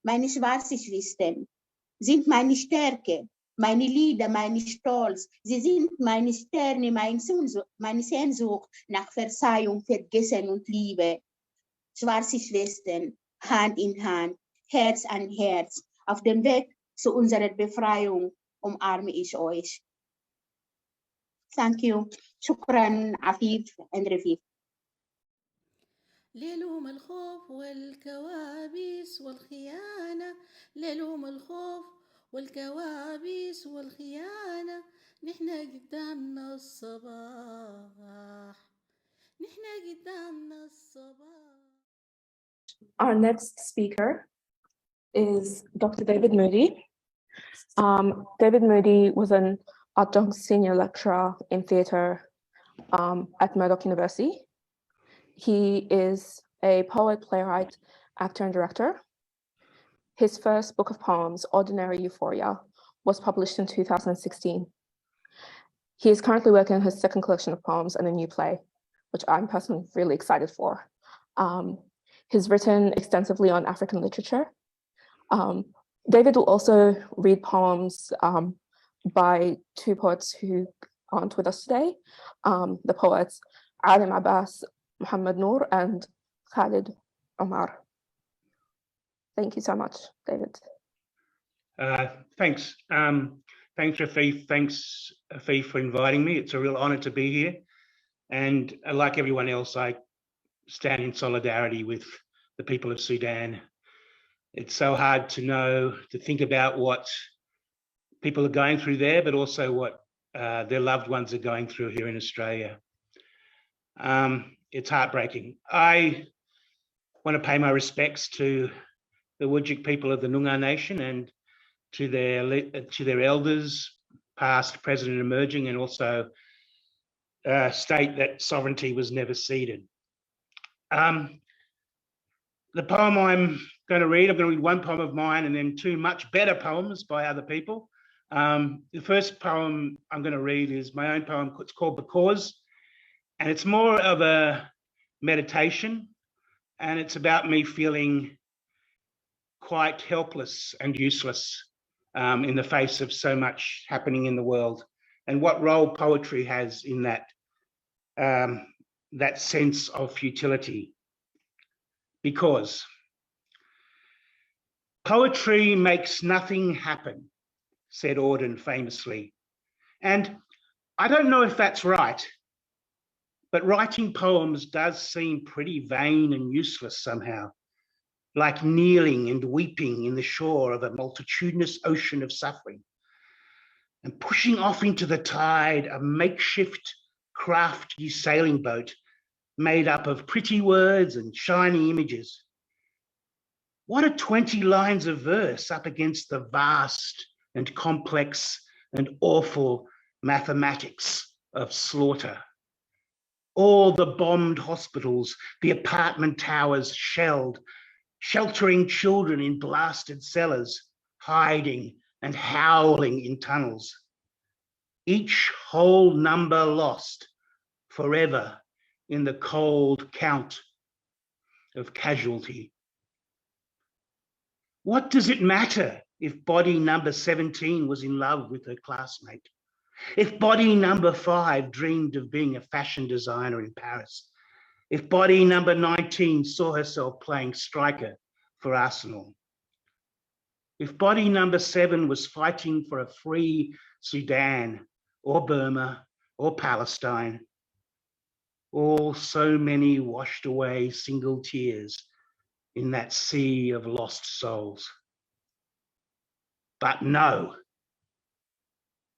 Meine schwarze Schwestern sind meine Stärke, meine Lieder, meine Stolz. Sie sind meine Sterne, meine Sehnsucht nach Verzeihung, Vergessen und Liebe. Schwarze Schwestern, Hand in Hand, Herz an Herz. Auf dem Weg zu unserer Befreiung umarme ich euch. Thank you. شكرا عفيف and رفيف. ليلهم الخوف والكوابيس والخيانة، ليلهم الخوف والكوابيس والخيانة، نحنا قدامنا الصباح، نحنا قدامنا الصباح. Our next speaker is Dr. David Moody. David Moody was an adjunct senior lecturer in theatre at Murdoch University. He is a poet, playwright, actor, and director. His first book of poems, Ordinary Euphoria, was published in 2016. He is currently working on his second collection of poems and a new play, which I'm personally really excited for. He's written extensively on African literature. David will also read poems by two poets who aren't with us today, the poets Alim Abbas, Muhammad Noor, and Khalid Omar. Thank you so much, David. Thanks. Thanks, Rafeif. Thanks, Afeif, for inviting me. It's a real honor to be here. And like everyone else, I stand in solidarity with the people of Sudan. It's so hard to think about what people are going through there, but also what their loved ones are going through here in Australia. It's heartbreaking. I want to pay my respects to the Wujik people of the Noongar Nation and to their elders, past, present, and emerging, and also state that sovereignty was never ceded. The poem I'm going to read one poem of mine and then two much better poems by other people. The first poem I'm going to read is my own poem. It's called Because, and it's more of a meditation, and it's about me feeling quite helpless and useless in the face of so much happening in the world, and what role poetry has in that sense of futility. Because poetry makes nothing happen, said Auden famously. And I don't know if that's right, but writing poems does seem pretty vain and useless somehow, like kneeling and weeping in the shore of a multitudinous ocean of suffering, and pushing off into the tide a makeshift crafty sailing boat made up of pretty words and shiny images. What are 20 lines of verse up against the vast and complex and awful mathematics of slaughter? All the bombed hospitals, the apartment towers shelled, sheltering children in blasted cellars, hiding and howling in tunnels. Each whole number lost forever in the cold count of casualty. What does it matter if body number 17 was in love with her classmate? If body number 5 dreamed of being a fashion designer in Paris? If body number 19 saw herself playing striker for Arsenal? if body number 7 was fighting for a free Sudan or Burma or Palestine, all so many washed away single tears in that sea of lost souls. But no,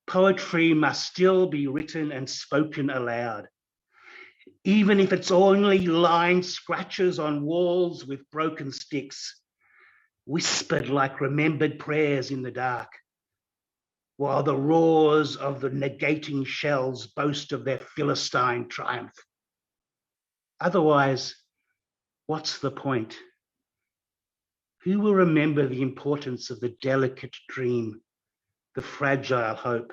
poetry must still be written and spoken aloud, even if it's only line scratches on walls with broken sticks, whispered like remembered prayers in the dark, while the roars of the negating shells boast of their Philistine triumph. Otherwise, what's the point? Who will remember the importance of the delicate dream, the fragile hope,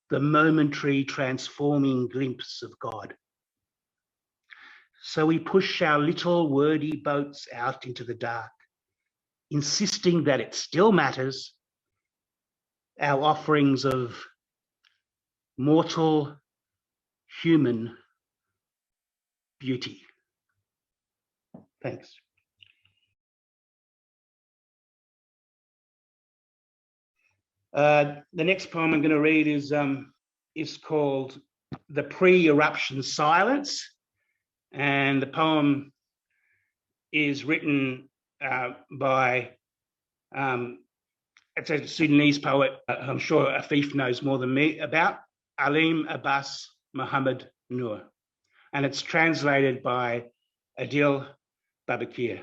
the momentary transforming glimpse of God? So we push our little wordy boats out into the dark, insisting that it still matters, our offerings of mortal human beauty. Thanks. The next poem I'm going to read is called The Pre-Eruption Silence, and the poem is written by it's a Sudanese poet I'm sure Afeif knows more than me about, Alim Abbas Muhammad Noor, and it's translated by Adil Babakir.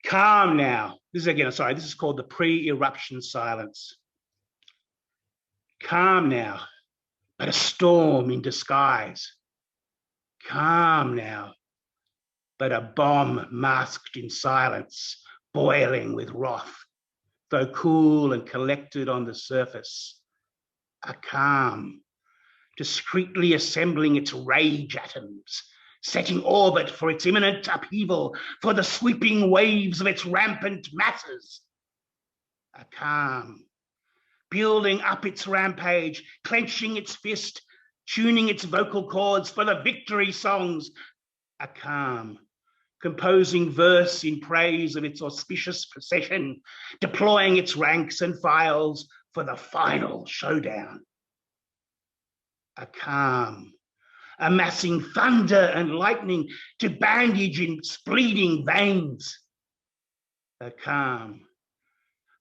Calm now. This is called The Pre-Eruption Silence. Calm now, but a storm in disguise. Calm now, but a bomb masked in silence, boiling with wrath, though cool and collected on the surface. A calm, discreetly assembling its rage atoms, setting orbit for its imminent upheaval, for the sweeping waves of its rampant masses. A calm, building up its rampage, clenching its fist, tuning its vocal cords for the victory songs. A calm, composing verse in praise of its auspicious procession, deploying its ranks and files for the final showdown. A calm, amassing thunder and lightning to bandage its bleeding veins. A calm,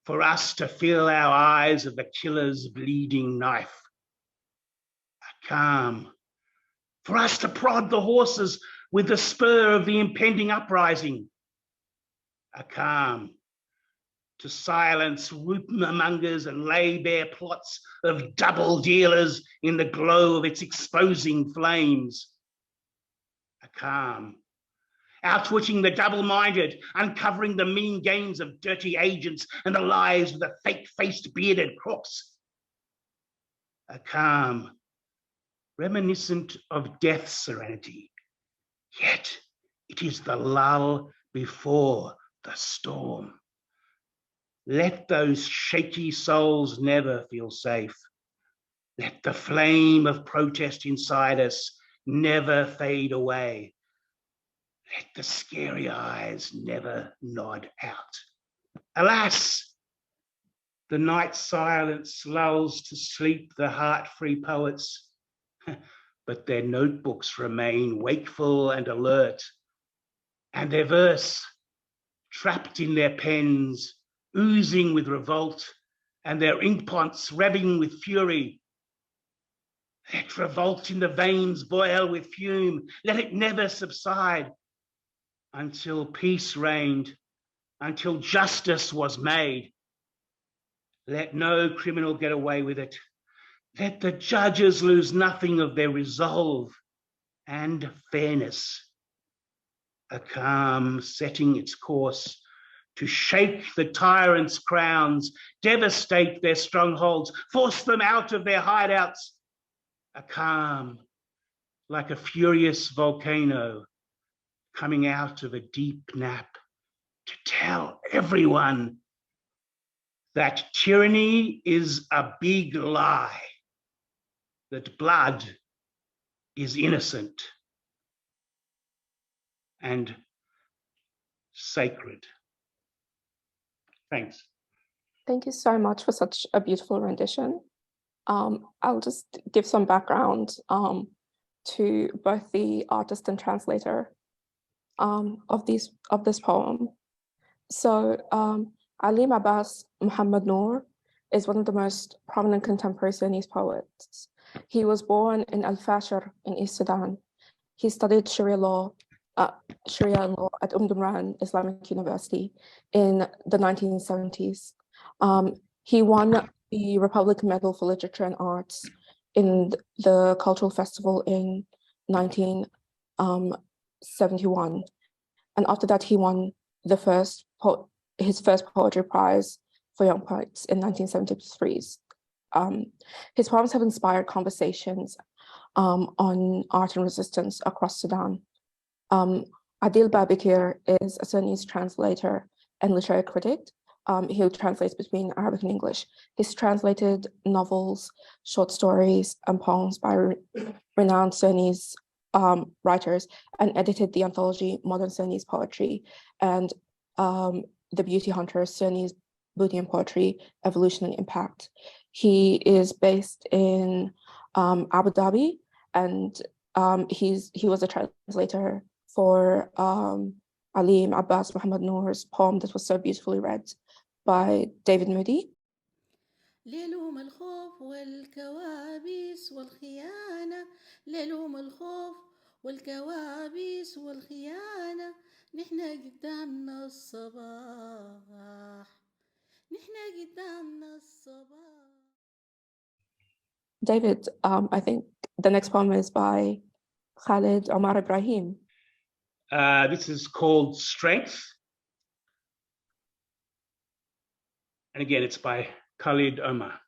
for us to fill our eyes of the killer's bleeding knife. A calm, for us to prod the horses with the spur of the impending uprising. A calm, to silence rumor-mongers and lay bare plots of double dealers in the glow of its exposing flames. A calm, outwitting the double-minded, uncovering the mean games of dirty agents and the lies of the fake-faced bearded crooks. A calm, reminiscent of death's serenity, yet it is the lull before the storm. Let those shaky souls never feel safe. Let the flame of protest inside us never fade away. Let the scary eyes never nod out. Alas, the night silence lulls to sleep the heart-free poets, but their notebooks remain wakeful and alert, and their verse, trapped in their pens, oozing with revolt, and their inkpots revving with fury. Let revolt in the veins boil with fume. Let it never subside until peace reigned, until justice was made. Let no criminal get away with it. Let the judges lose nothing of their resolve and fairness. A calm setting its course to shake the tyrants' crowns, devastate their strongholds, force them out of their hideouts. A calm, like a furious volcano coming out of a deep nap, to tell everyone that tyranny is a big lie, that blood is innocent. and sacred. Thanks. Thank you so much for such a beautiful rendition. I'll just give some background to both the artist and translator of this poem. So Alim Abbas Muhammad Noor is one of the most prominent contemporary Sudanese poets. He was born in Al Fashir in East Sudan. He studied Sharia law at Durman Islamic University in the 1970s. He won the Republic Medal for Literature and Arts in the Cultural Festival in 1971. And after that, he won his first poetry prize for young poets in 1973. His poems have inspired conversations on art and resistance across Sudan. Adil Babikir is a Sudanese translator and literary critic. He translates between Arabic and English. He's translated novels, short stories, and poems by renowned Sudanese writers, and edited the anthology Modern Sudanese Poetry and The Beauty Hunter, Sudanese Beauty and Poetry, Evolution and Impact. He is based in Abu Dhabi, and he was a translator for Alim Abbas Muhammad Noor's poem that was so beautifully read by David Moody. ليلوم الخوف والكوابيس والخيانة، ليلوم الخوف والكوابيس والخيانة، نحن قدامنا الصباح، نحن قدامنا الصباح. David, I think the next poem is by Khalid Omar Ibrahim. This is called Strength. And again, it's by Khalid Omar.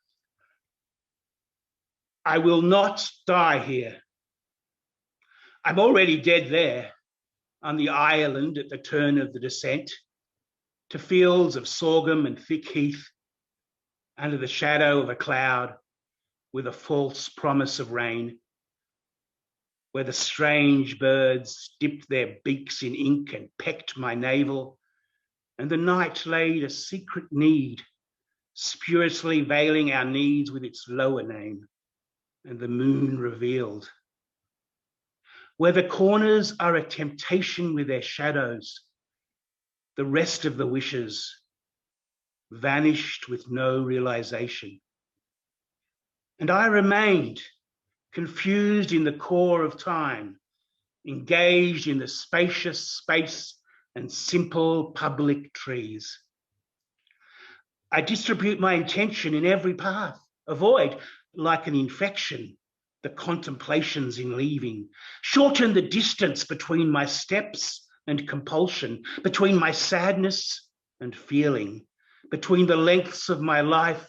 I will not die here. I'm already dead there on the island at the turn of the descent, to fields of sorghum and thick heath, under the shadow of a cloud with a false promise of rain, where the strange birds dipped their beaks in ink and pecked my navel, and the night laid a secret need, spuriously veiling our needs with its lower name, and the moon revealed. Where the corners are a temptation with their shadows, the rest of the wishes vanished with no realization. And I remained confused in the core of time, engaged in the spacious space and simple public trees. I distribute my intention in every path, avoid, like an infection, the contemplations in leaving, shorten the distance between my steps and compulsion, between my sadness and feeling, between the lengths of my life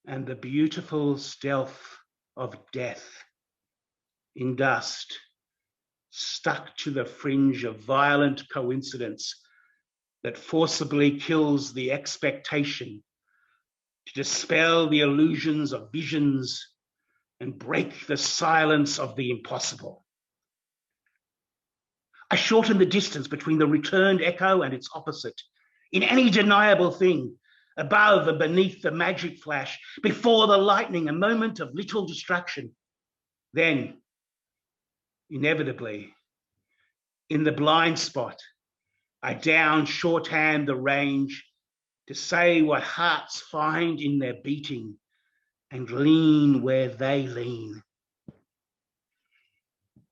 and the beautiful stealth of death, in dust, stuck to the fringe of violent coincidence that forcibly kills the expectation, to dispel the illusions of visions and break the silence of the impossible. I shorten the distance between the returned echo and its opposite, in any deniable thing, above and beneath the magic flash, before the lightning, a moment of little distraction. Then, inevitably, in the blind spot, I down shorthand the range to say what hearts find in their beating and lean where they lean.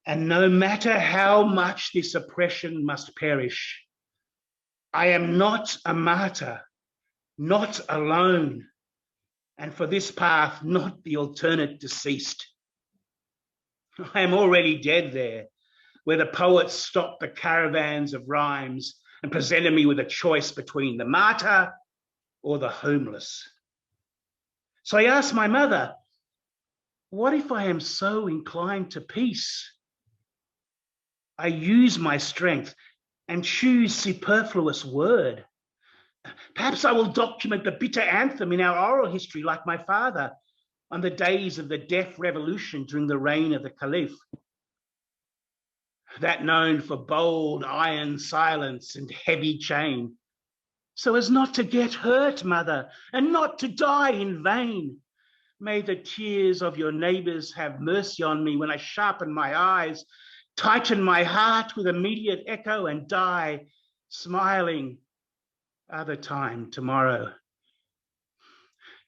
And no matter how much this oppression must perish, I am not a martyr, not alone, and for this path, not the alternate deceased. I am already dead there, where the poets stopped the caravans of rhymes and presented me with a choice between the martyr or the homeless. So I asked my mother, what if I am so inclined to peace? I use my strength and choose superfluous word. Perhaps I will document the bitter anthem in our oral history like my father on the days of the deaf revolution during the reign of the Caliph. that known for bold iron silence and heavy chain, so as not to get hurt, mother, and not to die in vain. May the tears of your neighbors have mercy on me when I sharpen my eyes, tighten my heart with immediate echo, and die smiling other time tomorrow,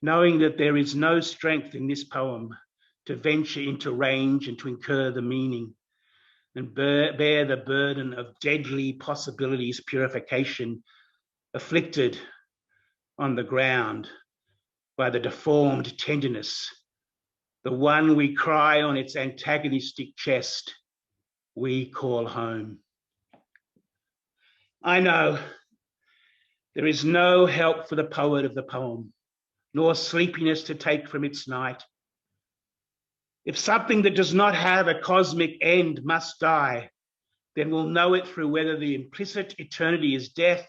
knowing that there is no strength in this poem to venture into range and to incur the meaning and bear the burden of deadly possibilities purification afflicted on the ground by the deformed tenderness, the one we cry on its antagonistic chest, we call home. I know there is no help for the poet of the poem, nor sleepiness to take from its night. If something that does not have a cosmic end must die, then we'll know it through whether the implicit eternity is death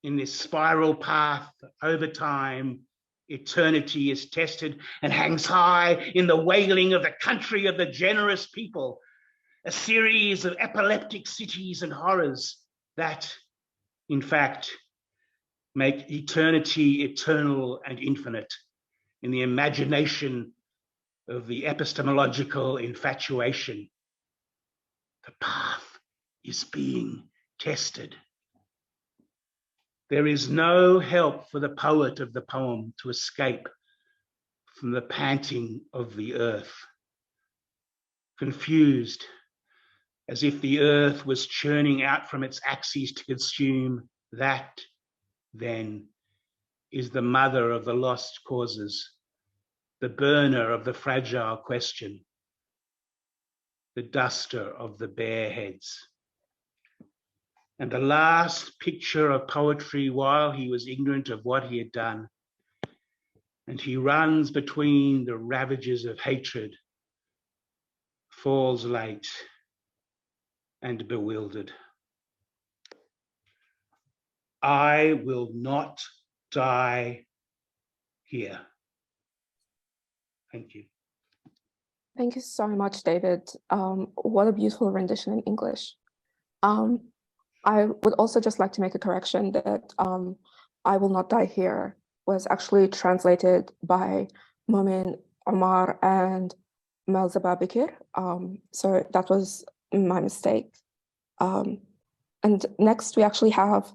in this spiral path over time. Eternity is tested and hangs high in the wailing of the country of the generous people, a series of epileptic cities and horrors that, in fact, make eternity eternal and infinite in the imagination of the epistemological infatuation. The path is being tested. There is no help for the poet of the poem to escape from the panting of the earth. Confused, as if the earth was churning out from its axes to consume, that then is the mother of the lost causes, the burner of the fragile question, the duster of the bare heads. And the last picture of poetry while he was ignorant of what he had done, and he runs between the ravages of hatred, falls late and bewildered. I will not die here. Thank you. Thank you so much, David. What a beautiful rendition in English. I would also just like to make a correction that I Will Not Die Here was actually translated by Mumin, Omar, and Elsabah Bikir. So that was my mistake. And next we actually have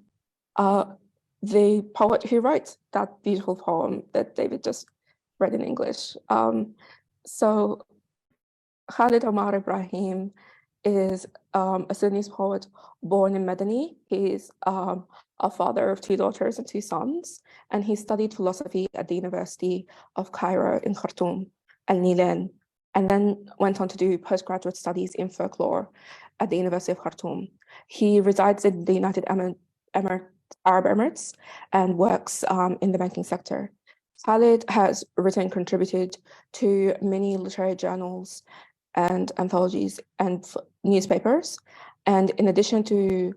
the poet who wrote that beautiful poem that David just read in English. So Khalid Omar Ibrahim is a Sudanese poet born in Medani. He's a father of 2 daughters and 2 sons, and he studied philosophy at the University of Cairo in Khartoum, Al-Nilan, and then went on to do postgraduate studies in folklore at the University of Khartoum. He resides in the United Arab Emirates and works in the banking sector. Khalid has written and contributed to many literary journals and anthologies and newspapers. And in addition, he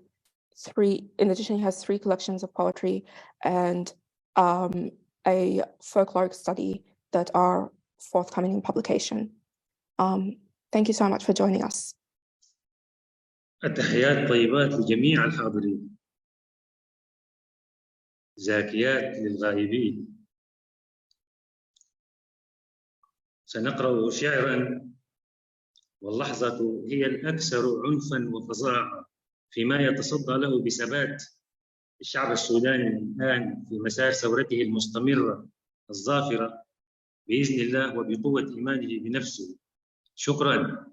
has 3 collections of poetry and a folkloric study that are forthcoming in publication. Thank you so much for joining us. التحيات طيبات لجميع الحاضرين، زاكيات للغائبين. سنقرأ شعرا واللحظة هي الأكثر عنفا وفظاعة فيما يتصدى له بثبات الشعب السوداني الآن في مسار ثورته المستمرة الظافرة بإذن الله وبقوة إيمانه بنفسه. شكرا.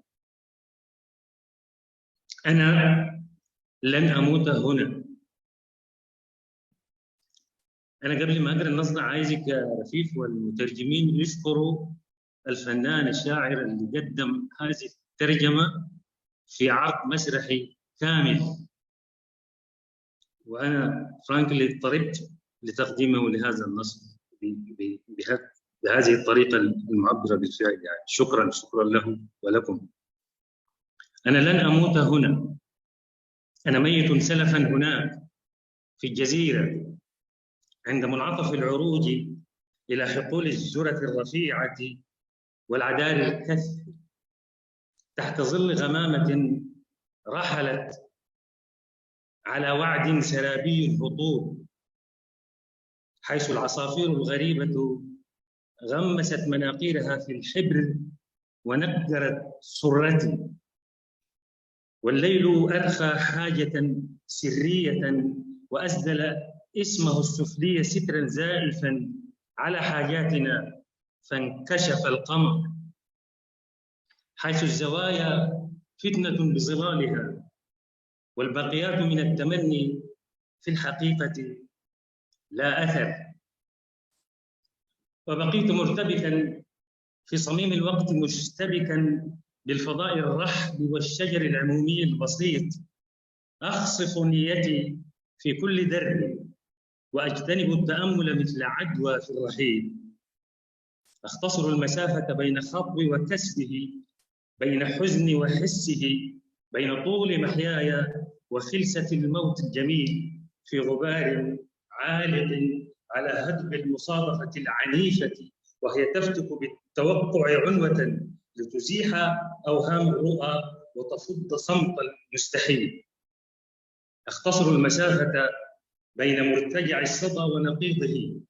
أنا لن أموت هنا. أنا قبل ما أقرأ النص عايزك يا رفيف والمترجمين يشكروا الفنان الشاعر اللي قدم هذه الترجمة في عرض مسرحي كامل، وأنا فرانكلي اضطربت لتقديمه لهذا النص بهذه الطريقة المعبرة بالفعل. يعني شكرا له ولكم. أنا لن أموت هنا، أنا ميت سلفا هناك في الجزيرة عند منعطف العروج إلى حقول الذرة الرفيعة والعدار الكث تحت ظل غمامة رحلت على وعد سرابي الهطول، حيث العصافير الغريبة غمست مناقيرها في الحبر ونكرت سرتي، والليل أرخى حاجة سرية وأسدل اسمه السفلي سترا زائفا على حاجاتنا، فانكشف القمر، حيث الزوايا فتنة بظلالها، والباقيات من التمني في الحقيقة لا أثر. وبقيت مرتبكا في صميم الوقت، مشتبكا بالفضاء الرحب والشجر العمومي البسيط، أخصف نيتي في كل درب وأجتنب التأمل مثل عدوى في الرحيل، أختصر المسافة بين خطوي وكسبه، بين حزني وحسه، بين طول محياي وخلسة الموت الجميل، في غبار عالق على هدب المصادفة العنيفة، وهي تفتك بالتوقع عنوة لتزيح أوهام الرؤى وتفض صمت المستحيل. أختصر المسافة بين مرتجع الصدى ونقيضه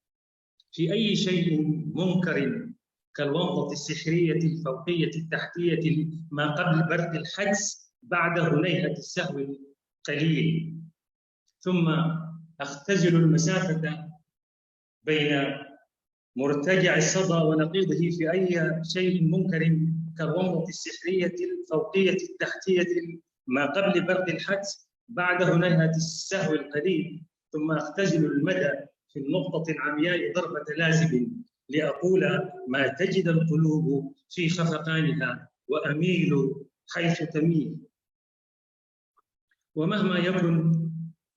في أي شيء منكر، كالومضة السحرية الفوقية التحتية ما قبل برد الحدس بعد هنيهة السهو القليل. ثم أختزل المسافة بين مرتجع الصدى ونقيضه في أي شيء منكر، كالومضة السحرية الفوقية التحتية ما قبل برد الحدس بعد هنيهة السهو القليل. ثم أختزل المدى في النقطة العمياء ضربة لازم، لأقول ما تجد القلوب في خفقانها، وأميل حيث تميل. ومهما يكن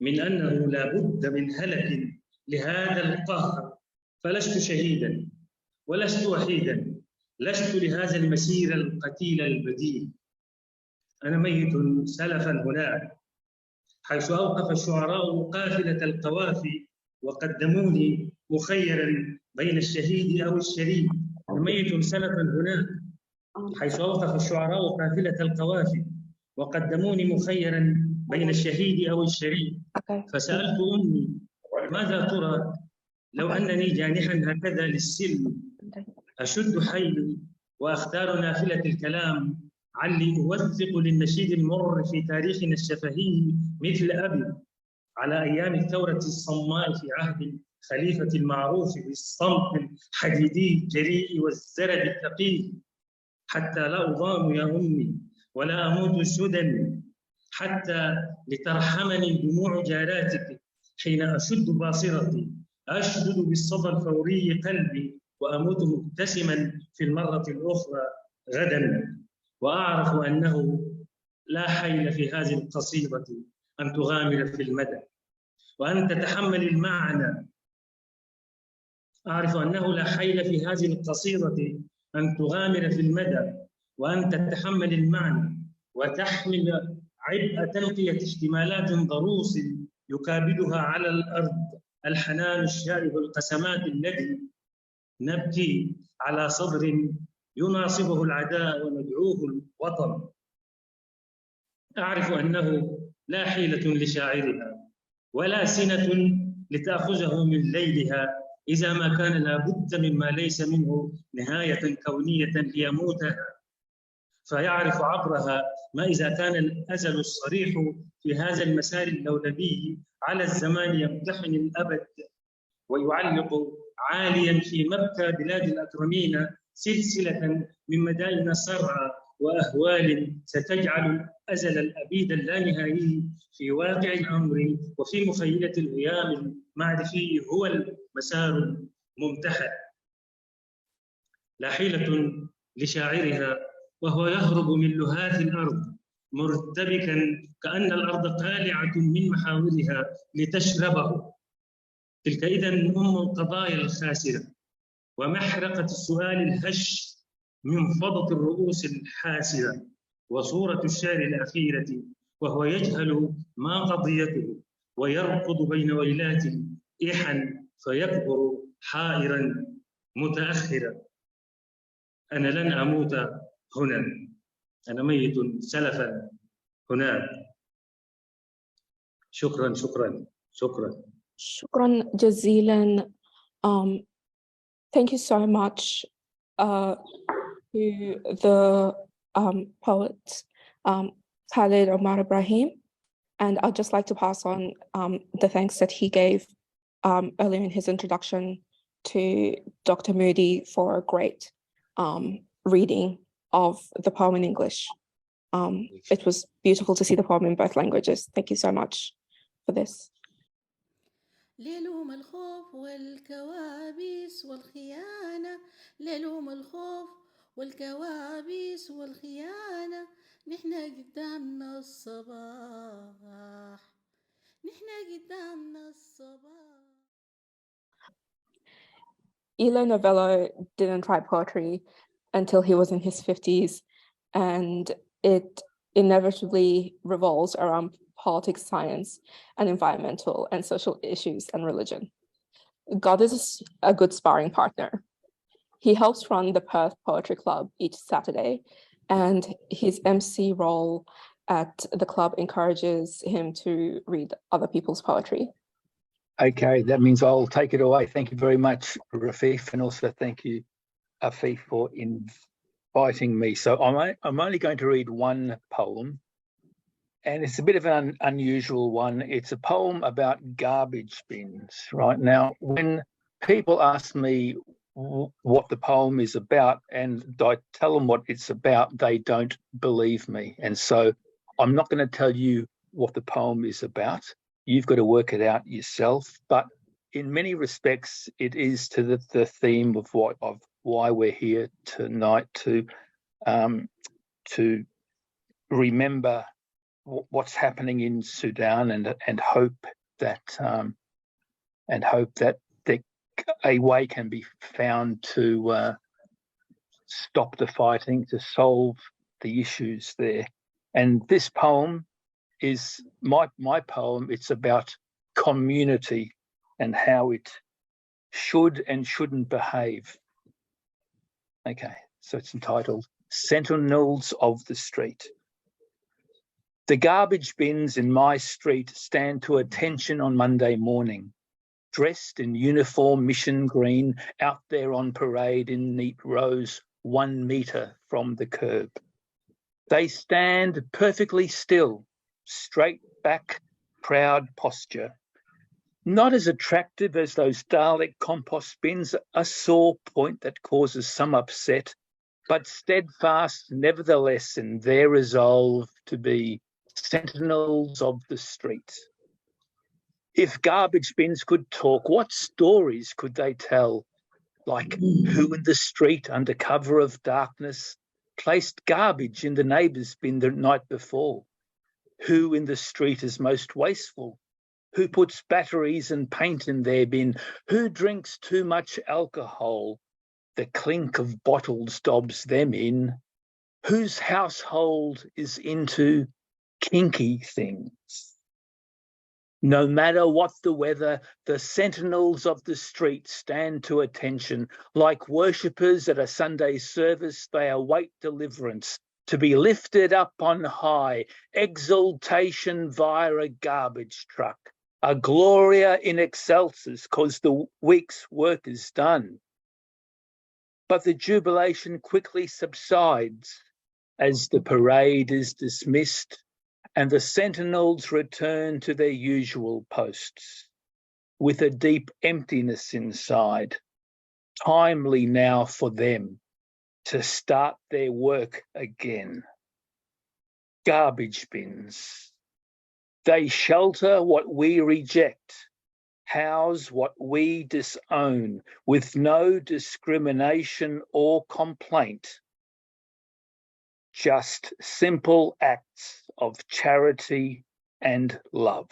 من أنه لا بد من هلك لهذا القهر، فلست شهيدا ولست وحيدا، لست لهذا المسير القتيل البديل. أنا ميت سلفا هناك، حيث أوقف الشعراء قافلة القوافي وقدموني مخيرا بين الشهيد أو الشريد. أنا ميت سلفا هناك، حيث أوقف الشعراء قافلة القوافي وقدموني مخيرا بين الشهيد أو الشريد. فسألت أمي ماذا ترى لو أنني جانحا هكذا للسلم، أشد حيلي وأختار نافلة الكلام، علي أوثق للنشيد المر في تاريخنا الشفهي مثل أبي على أيام الثورة الصماء في عهد خليفة المعروف بالصمت الحديدي الجريء والزرد الثقيل، حتى لا أضام يا أمي ولا أموت سدى، حتى لترحمني دموع جاراتك حين أشد باصرتي، أشدد بالصدى الفوري قلبي، وأموت مبتسما في المرة الأخرى غدا، وأعرف أنه لا حيل في هذه القصيدة أن تغامر في المدى وأن تتحمل المعنى. أعرف أنه لا حيل في هذه القصيدة أن تغامر في المدى وأن تتحمل المعنى، وتحمل عبء تلقية احتمالات ضروس يكابدها على الأرض الحنان الشائب القسمات الذي نبكي على صدر يناصبه العداء وندعوه الوطن. أعرف أنه لا حيلة لشاعرها ولا سنة لتأخذه من ليلها، إذا ما كان لابد مما ليس منه نهاية كونية ليموتها، فيعرف عبرها ما إذا كان الأزل الصريح في هذا المسار اللولبي على الزمان يمتحن الأبد ويعلق عاليا في مبكى بلاد الأكرمين سلسلة من مدائن صرعى وأهوال ستجعل الأزل الأبيد اللانهائي في واقع الأمر وفي مخيلة الهيام المعرفي هو المسار الممتحن. لا حيلة لشاعرها وهو يهرب من لهاث الأرض مرتبكا كأن الأرض قالعة من محاورها لتشربه. تلك إذن أم القضايا الخاسرة ومحرقة السؤال الهش من فضة الرؤوس الحاسرة، وصورة الشعر الأخيرة وهو يجهل ما قضيته ويركض بين ويلات إحا فيكبر حائرا متأخرا. أنا لن أموت هنا، أنا ميت سلفا هناك. شكرا شكرا شكرا. شكرا جزيلا. Thank you so much to the poet Khalid, Omar, Ibrahim. And I'd just like to pass on the thanks that he gave earlier in his introduction to Dr. Moody for a great reading of the poem in English. It was beautiful to see the poem in both languages. Thank you so much for this. ليلهم الخوف والكوابيس والخيانة، ليلهم الخوف والكوابيس والخيانة، نحنا قدامنا الصباح، نحنا قدامنا الصباح. Elio Novello didn't write poetry until he was in his 50s, and it inevitably revolves around politics, science, and environmental and social issues and religion. God is a good sparring partner. He helps run the Perth Poetry Club each Saturday, and his MC role at the club encourages him to read other people's poetry. Okay, that means I'll take it away. Thank you very much, Rafeif, and also thank you, Afeif, for inviting me. So I'm only going to read one poem, and it's a bit of an unusual one. It's a poem about garbage bins. Right now, when people ask me what the poem is about and I tell them what it's about, they don't believe me. And so I'm not going to tell you what the poem is about. You've got to work it out yourself. But in many respects, it is to the theme of why we're here tonight, to remember what's happening in Sudan and hope that a way can be found to stop the fighting, to solve the issues there. And this poem is my poem. It's about community and how it should and shouldn't behave. Okay, so it's entitled Sentinels of the Street. The garbage bins in my street stand to attention on Monday morning, dressed in uniform mission green, out there on parade in neat rows 1 metre from the curb. They stand perfectly still, straight back, proud posture. Not as attractive as those Dalek compost bins, a sore point that causes some upset, but steadfast nevertheless in their resolve to be sentinels of the street. If garbage bins could talk, what stories could they tell? Like who in the street under cover of darkness placed garbage in the neighbour's bin the night before? Who in the street is most wasteful? Who puts batteries and paint in their bin? Who drinks too much alcohol? The clink of bottles dobs them in. Whose household is into kinky things? No matter what the weather, the sentinels of the street stand to attention. Like worshippers at a Sunday service, they await deliverance, to be lifted up on high, exaltation via a garbage truck, a Gloria in excelsis, 'cause the week's work is done. But the jubilation quickly subsides as the parade is dismissed and the sentinels return to their usual posts with a deep emptiness inside, timely now for them to start their work again. Garbage bins. They shelter what we reject, house what we disown, with no discrimination or complaint. Just simple acts of charity and love.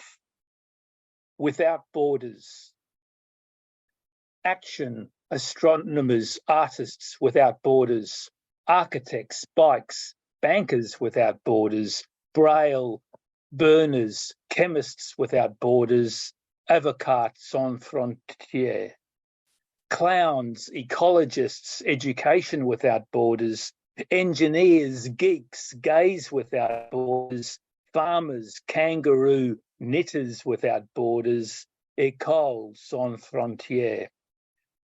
Without borders. Action, astronomers, artists without borders, architects, bikes, bankers without borders, braille, burners, chemists without borders, avocats sans frontières, clowns, ecologists, education without borders, engineers, geeks, gays without borders, farmers, kangaroo, knitters without borders, écoles sans frontières,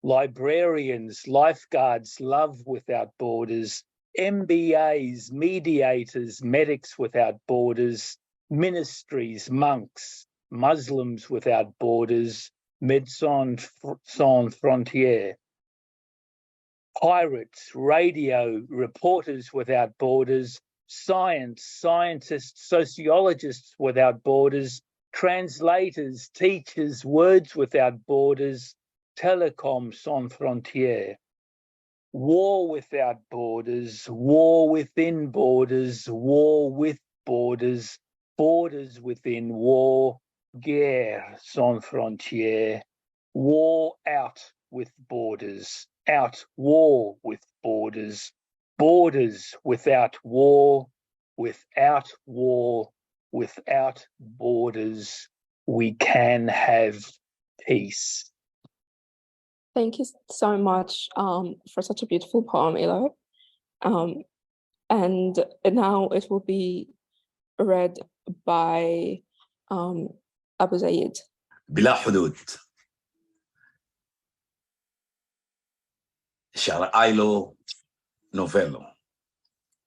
librarians, lifeguards, love without borders, MBAs, mediators, medics without borders, ministries, monks, Muslims without borders, Médecins Sans Frontières, pirates, radio, reporters without borders, science, scientists, sociologists without borders, translators, teachers, words without borders, telecom sans frontières, war without borders, war within borders, war with borders, borders within war, guerre sans frontières, war out with borders, out war with borders, borders without war, without war, without borders, we can have peace. Thank you so much for such a beautiful poem, Elio. And now it will be read by Abu Zayd. بلا حدود. شعر إليو نوفيلو.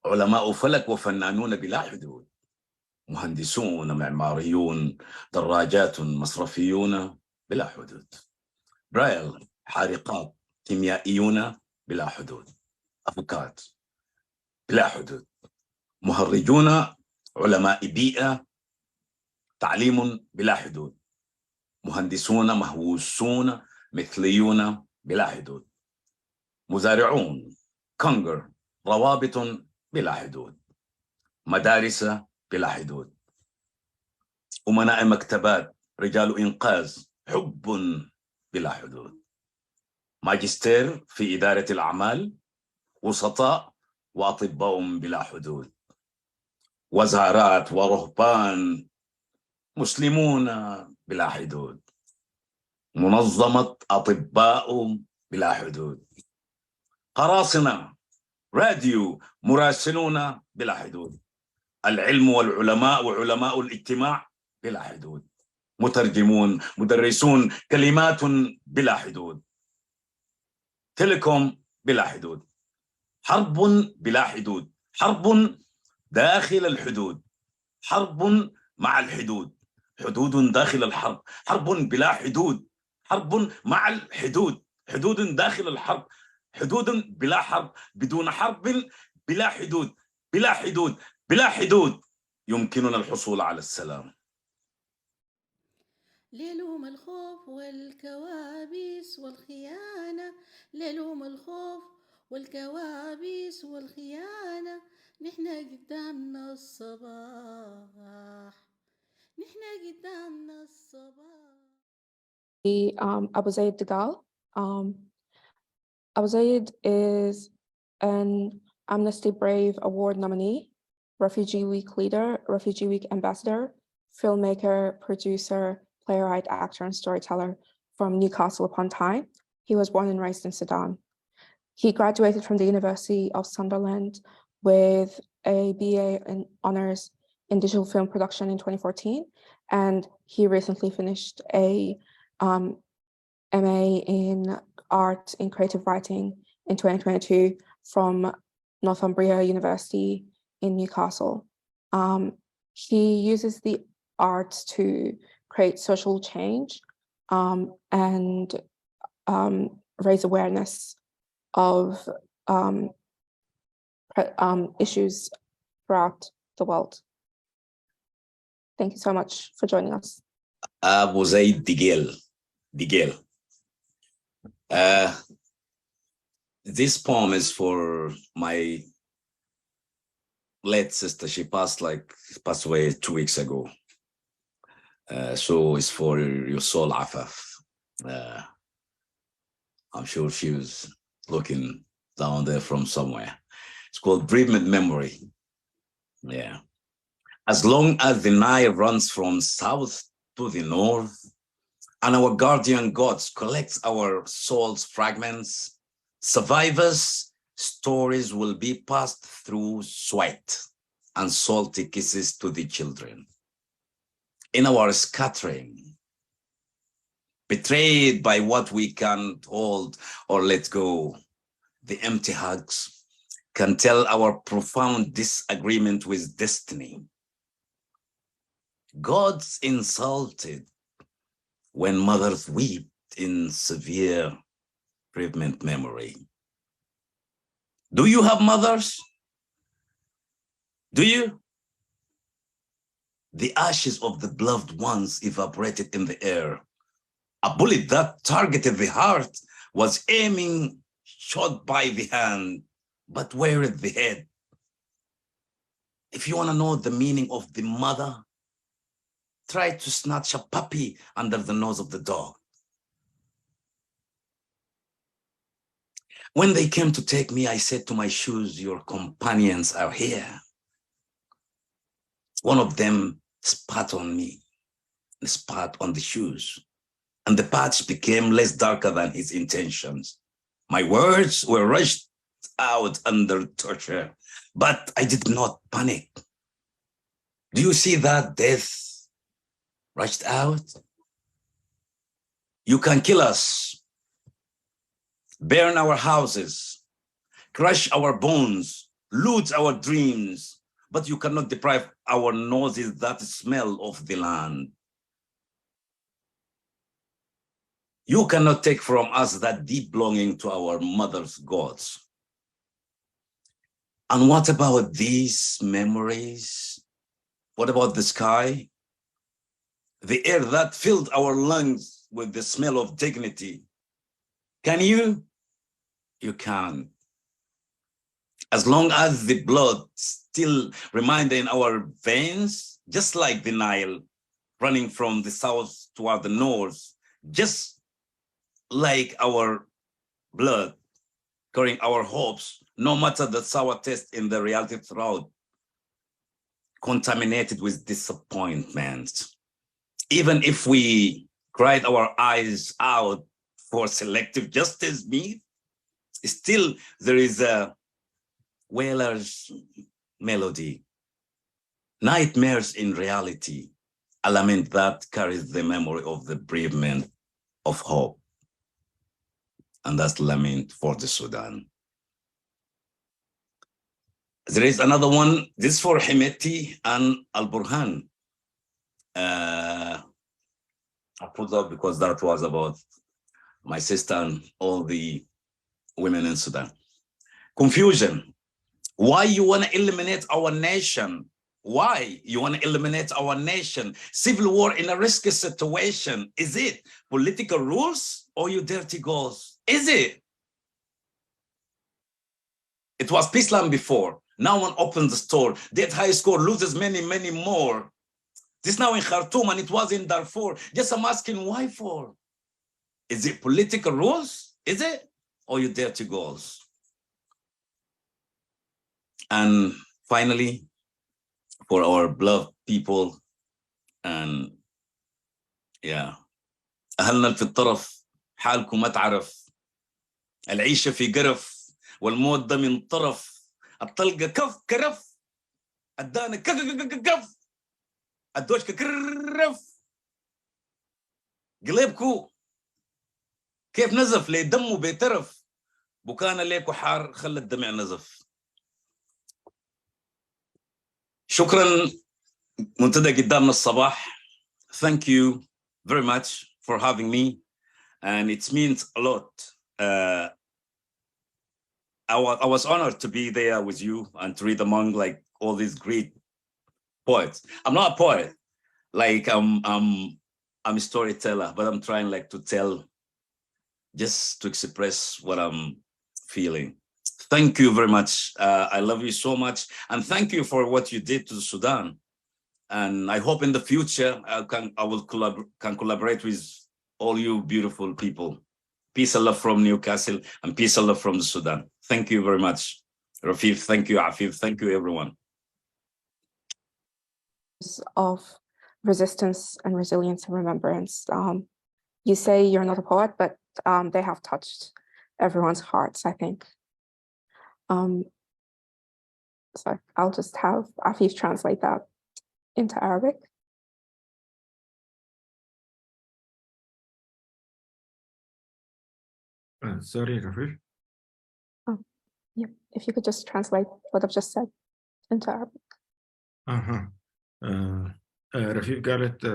علماء فلك وفنانون بلا حدود، مهندسون، معماريون، دراجات، مصرفيون بلا حدود، برايل، حارقات، كيميائيون بلا حدود، أفوكات بلا حدود، مهرجون، علماء بيئة، تعليم بلا حدود، مهندسون، مهووسون، مثليون بلا حدود، مزارعون، كونغر، روابط بلا حدود، مدارس بلا حدود، أمناء مكتبات، رجال إنقاذ، حب بلا حدود، ماجستير في إدارة الأعمال، وسطاء وأطباء بلا حدود، وزارات ورهبان، مسلمون بلا حدود، منظمة أطباء بلا حدود، قراصنة، راديو، مراسلون بلا حدود، العلم والعلماء وعلماء الاجتماع بلا حدود، مترجمون، مدرسون، كلمات بلا حدود، تيليكوم بلا حدود، حرب بلا حدود، حرب داخل الحدود، حرب مع الحدود، حدود داخل الحرب، حرب بلا حدود، حرب مع الحدود، حدود داخل الحرب، حدود بلا حرب، بدون حرب بلا حدود، بلا حدود، بلا حدود يمكننا الحصول على السلام. ليلهم الخوف والكوابيس والخيانة، ليلهم الخوف والكوابيس والخيانة، نحنا قدامنا الصباح، نحنا قدامنا الصباح. Abu Zayd DeGale. Abu Zayd is an Amnesty Brave Award nominee, Refugee Week leader, Refugee Week ambassador, filmmaker, producer, playwright, actor, and storyteller from Newcastle upon Tyne. He was born and raised in Sudan. He graduated from the University of Sunderland with a BA in Honours in Digital Film Production in 2014, and he recently finished a MA in Art in Creative Writing in 2022 from Northumbria University in Newcastle. He uses the arts to create social change and raise awareness of issues throughout the world. Thank you so much for joining us. Abu Zayd DeGale. This poem is for my late sister. She passed away 2 weeks ago. So it's for your soul, Afeif. I'm sure she was looking down there from somewhere. It's called Bereavement Memory. Yeah. As long as the Nile runs from south to the north, and our guardian gods collects our soul's fragments, survivors' stories will be passed through sweat and salty kisses to the children. In our scattering, betrayed by what we can't hold or let go, the empty hugs can tell our profound disagreement with destiny. God's insulted when mothers weep in severe bereavement memory. Do you have mothers? Do you? The ashes of the beloved ones evaporated in the air. A bullet that targeted the heart was aiming, shot by the hand, but where is the head? If you want to know the meaning of the mother, try to snatch a puppy under the nose of the dog. When they came to take me, I said to my shoes, your companions are here. One of them spat on me, spat on the shoes, and the patch became less darker than his intentions. My words were rushed out under torture, but I did not panic. Do you see that death rushed out? You can kill us, burn our houses, crush our bones, loot our dreams, but you cannot deprive our noses that smell of the land. You cannot take from us that deep longing to our mother's gods. And what about these memories? What about the sky? The air that filled our lungs with the smell of dignity. Can you? You can. As long as the blood still remains in our veins, just like the Nile running from the south toward the north, just like our blood carrying our hopes, no matter the sour taste in the reality throughout, contaminated with disappointment. Even if we cried our eyes out for selective justice, still there is a wailer's melody. Nightmares in reality, a lament that carries the memory of the bereavement of hope. And that's lament for the Sudan. There is another one, this for Himeti and Al-Burhan. I put that because that was about my sister and all the women in Sudan. Confusion. Why you want to eliminate our nation? Why you want to eliminate our nation? Civil war in a risky situation. Is it political rules or your dirty goals? Is it? It was Peaceland before. Now one opens the store. That high score loses many, many more. This now in Khartoum and it was in Darfur. Just I'm asking why for? Is it political rules? Is it? Or your dirty goals? And finally, for our beloved people, and yeah, أهلنا في الطرف حالكم ما تعرف العيشة في قرف والموت ده من طرف الطلقة كف كرف الدانة كف الدوش كرف قلبكو كيف نزف ليه دمه بيترف بكانا ليكو حار خلى الدمع نزف. شكرا منتدى قدامنا الصباح. Thank you very much for having me, and it means a lot. I was honored to be there with you and to read among like all these great poets. I'm not a poet, like I'm a storyteller, but I'm trying like to tell, just to express what I'm feeling. Thank you very much. I love you so much, and thank you for what you did to Sudan. And I hope in the future I will collaborate with all you beautiful people. Peace and love from Newcastle, and peace and love from Sudan. Thank you very much, Rafeif. Thank you, Afeif. Thank you, everyone. Of resistance and resilience and remembrance. You say you're not a poet, but they have touched everyone's hearts, I think. So I'll just have Afeif translate that into Arabic. Sorry, Rafeif. Oh, yeah. If you could just translate what I've just said into Arabic. رفيف قالت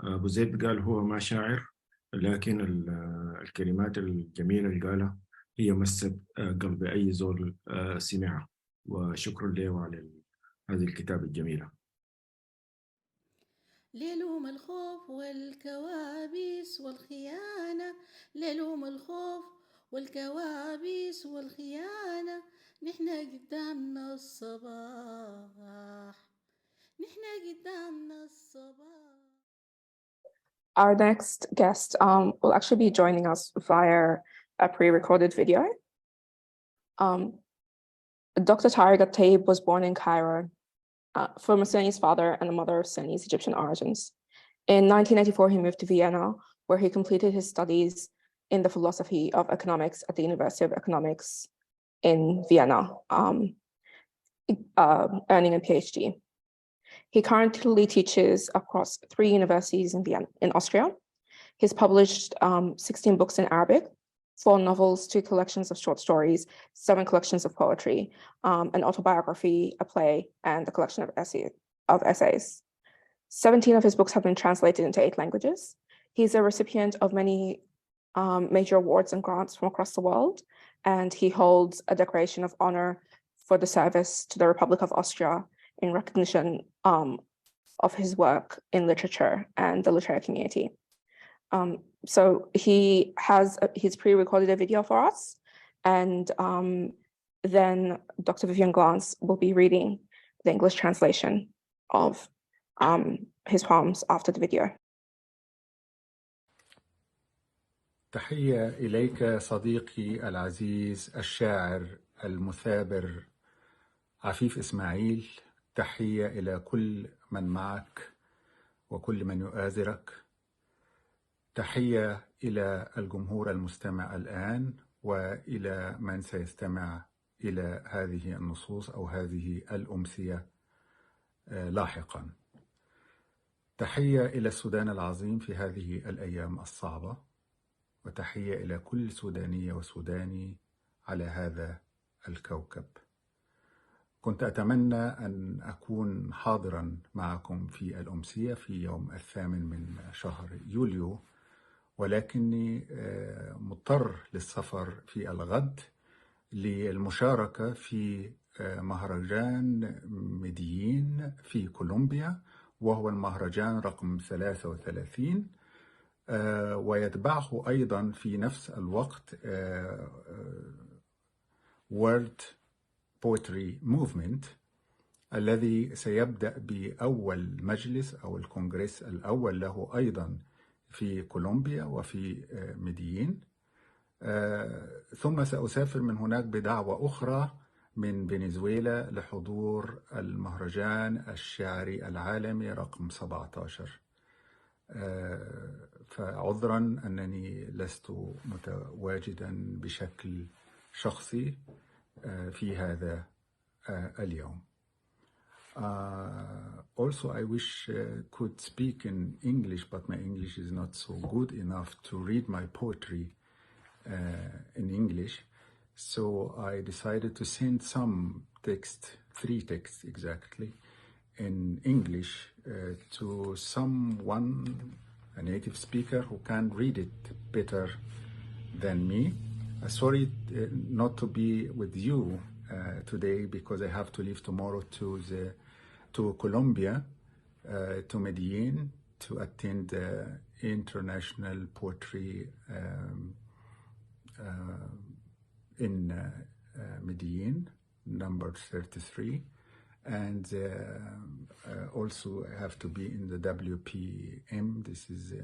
أبو زيد قال هو ما شاعر، لكن الكلمات الجميلة اللي قالها هي مست قلب أي زول سمعها، وشكرا له على هذه الكتابة الجميلة. ليلهم الخوف والكوابيس والخيانة، ليلهم الخوف والكوابيس والخيانة، نحنا قدامنا الصباح، نحنا قدامنا الصباح. Our next guest will actually be joining us via a pre-recorded video. Dr. Tarek Eltayeb was born in Cairo from a Sudanese father and a mother of Sudanese Egyptian origins. In 1994, he moved to Vienna, where he completed his studies in the philosophy of economics at the University of Economics in Vienna, earning a PhD. He currently teaches across 3 universities in Vienna, in Austria. He's published 16 books in Arabic, 4 novels, 2 collections of short stories, 7 collections of poetry, an autobiography, a play, and a collection of essays. 17 of his books have been translated into 8 languages. He's a recipient of many major awards and grants from across the world, and he holds a decoration of honor for the service to the Republic of Austria in recognition of his work in literature and the literary community. So he has he's pre-recorded a video for us, and then Dr. Vivienne Glance will be reading the English translation of his poems after the video. تحية إليك صديقي العزيز الشاعر المثابر عفيف إسماعيل. تحية إلى كل من معك وكل من يؤازرك. تحية إلى الجمهور المستمع الآن وإلى من سيستمع إلى هذه النصوص أو هذه الأمسية لاحقا. تحية إلى السودان العظيم في هذه الأيام الصعبة، وتحية إلى كل سودانية وسوداني على هذا الكوكب. كنت أتمنى أن أكون حاضرا معكم في الأمسية في يوم 8 من شهر يوليو، ولكني مضطر للسفر في الغد للمشاركة في مهرجان ميديين في كولومبيا، وهو المهرجان رقم 33، ويتبعه أيضا في نفس الوقت World Poetry Movement الذي سيبدأ بأول مجلس أو الكونغرس الأول له أيضا في كولومبيا وفي ميديين. ثم سأسافر من هناك بدعوة أخرى من فنزويلا لحضور المهرجان الشعري العالمي رقم 17. فعذرا أنني لست متواجدا بشكل شخصي في هذا اليوم. Also, I wish could speak in English, but my English is not so good enough to read my poetry in English. So I decided to send some text, 3 texts exactly, in English to someone, a native speaker who can read it better than me. Sorry not to be with you today because I have to leave tomorrow to Colombia, to Medellin, to attend the International Poetry in Medellin, number 33. And also I have to be in the WPM, this is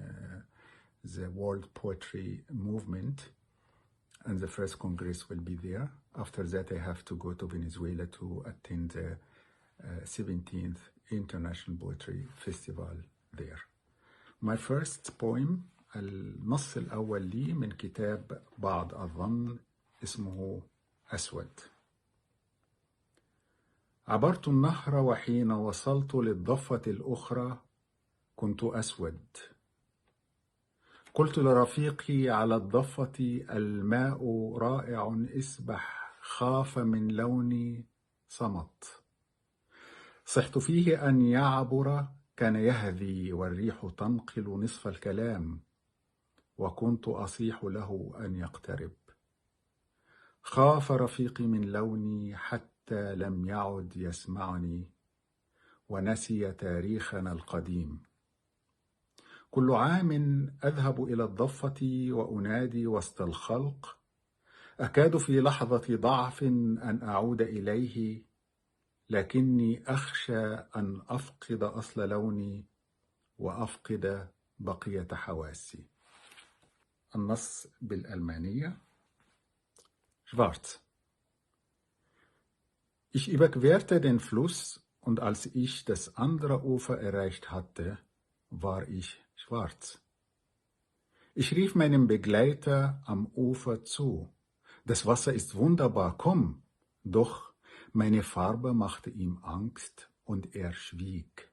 the World Poetry Movement, and the first Congress will be there. After that I have to go to Venezuela to attend the 17th International Poetry Festival there. My first poem, النص الأول لي من كتاب بعض الظن، اسمه أسود. عبرت النهر وحين وصلت للضفة الأخرى كنت أسود. قلت لرفيقي على الضفة الماء رائع اسبح، خاف من لوني صمت. صحت فيه أن يعبر، كان يهذي والريح تنقل نصف الكلام، وكنت أصيح له أن يقترب. خاف رفيقي من لوني حتى لم يعد يسمعني، ونسي تاريخنا القديم. كل عام أذهب إلى الضفة وأنادي وسط الخلق، أكاد في لحظة ضعف أن أعود إليه، لكني أخشى أن أفقد أصل لوني وأفقد بقية حواسي. النص بالألمانية. Schwarz. Ich überquerte den Fluss und als ich das andere Ufer erreicht hatte, war ich schwarz. Ich rief meinem Begleiter am Ufer zu. Das Wasser ist wunderbar, komm. Doch meine Farbe machte ihm Angst und er schwieg.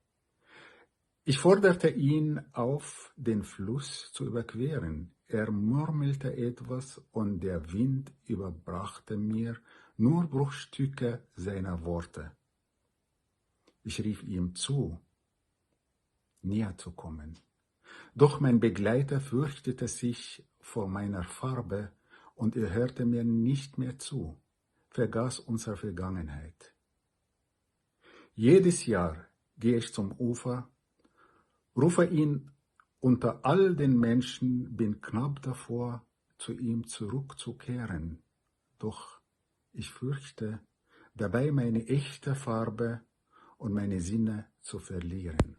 Ich forderte ihn auf, den Fluss zu überqueren. Er murmelte etwas und der Wind überbrachte mir nur Bruchstücke seiner Worte. Ich rief ihm zu, näher zu kommen. Doch mein Begleiter fürchtete sich vor meiner Farbe und er hörte mir nicht mehr zu, vergaß unsere Vergangenheit. Jedes Jahr gehe ich zum Ufer, rufe ihn unter all den Menschen, bin knapp davor, zu ihm zurückzukehren. Doch ich fürchte, dabei meine echte Farbe und meine Sinne zu verlieren.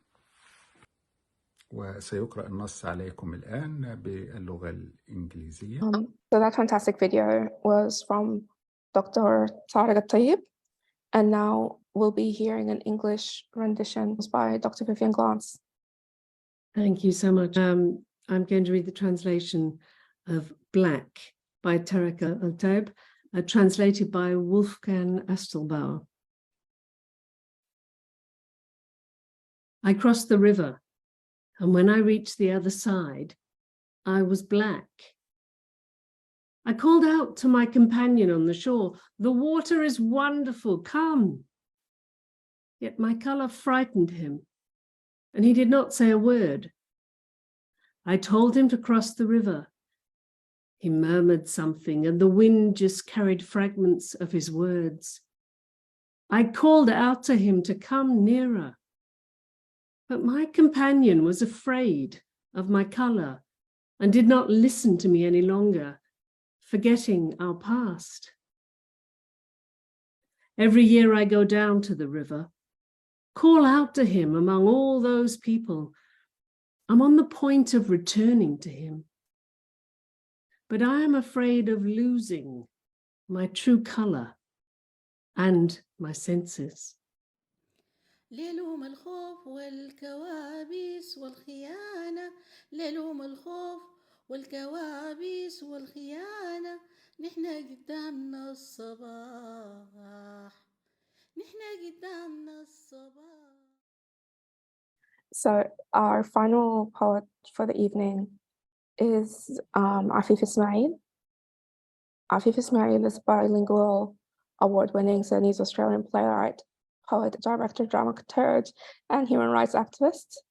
وسيقرأ النص عليكم الآن باللغة الإنجليزية. So that fantastic video was from Dr. Tarek Eltayeb, and now we'll be hearing an English rendition by Dr. Vivienne Glance. Thank you so much. I'm going to read the translation of Black by Tarek Eltayeb, translated by Wolfgang Astelbauer. I crossed the river, and when I reached the other side, I was black. I called out to my companion on the shore, "The water is wonderful, come." Yet my color frightened him, and he did not say a word. I told him to cross the river. He murmured something, and the wind just carried fragments of his words. I called out to him to come nearer. But my companion was afraid of my color and did not listen to me any longer, forgetting our past. Every year I go down to the river, call out to him among all those people. I'm on the point of returning to him. But I am afraid of losing my true color and my senses. ليلوم الخوف والكوابيس والخيانة، ليلوم الخوف والكوابيس والخيانة، نحنا قدامنا الصباح، نحنا قدامنا الصباح. So our final poet for the evening is Afeif Ismail. Afeif Ismail is a bilingual, award-winning Sudanese Australian playwright, poet, director, dramaturg, and human rights activist.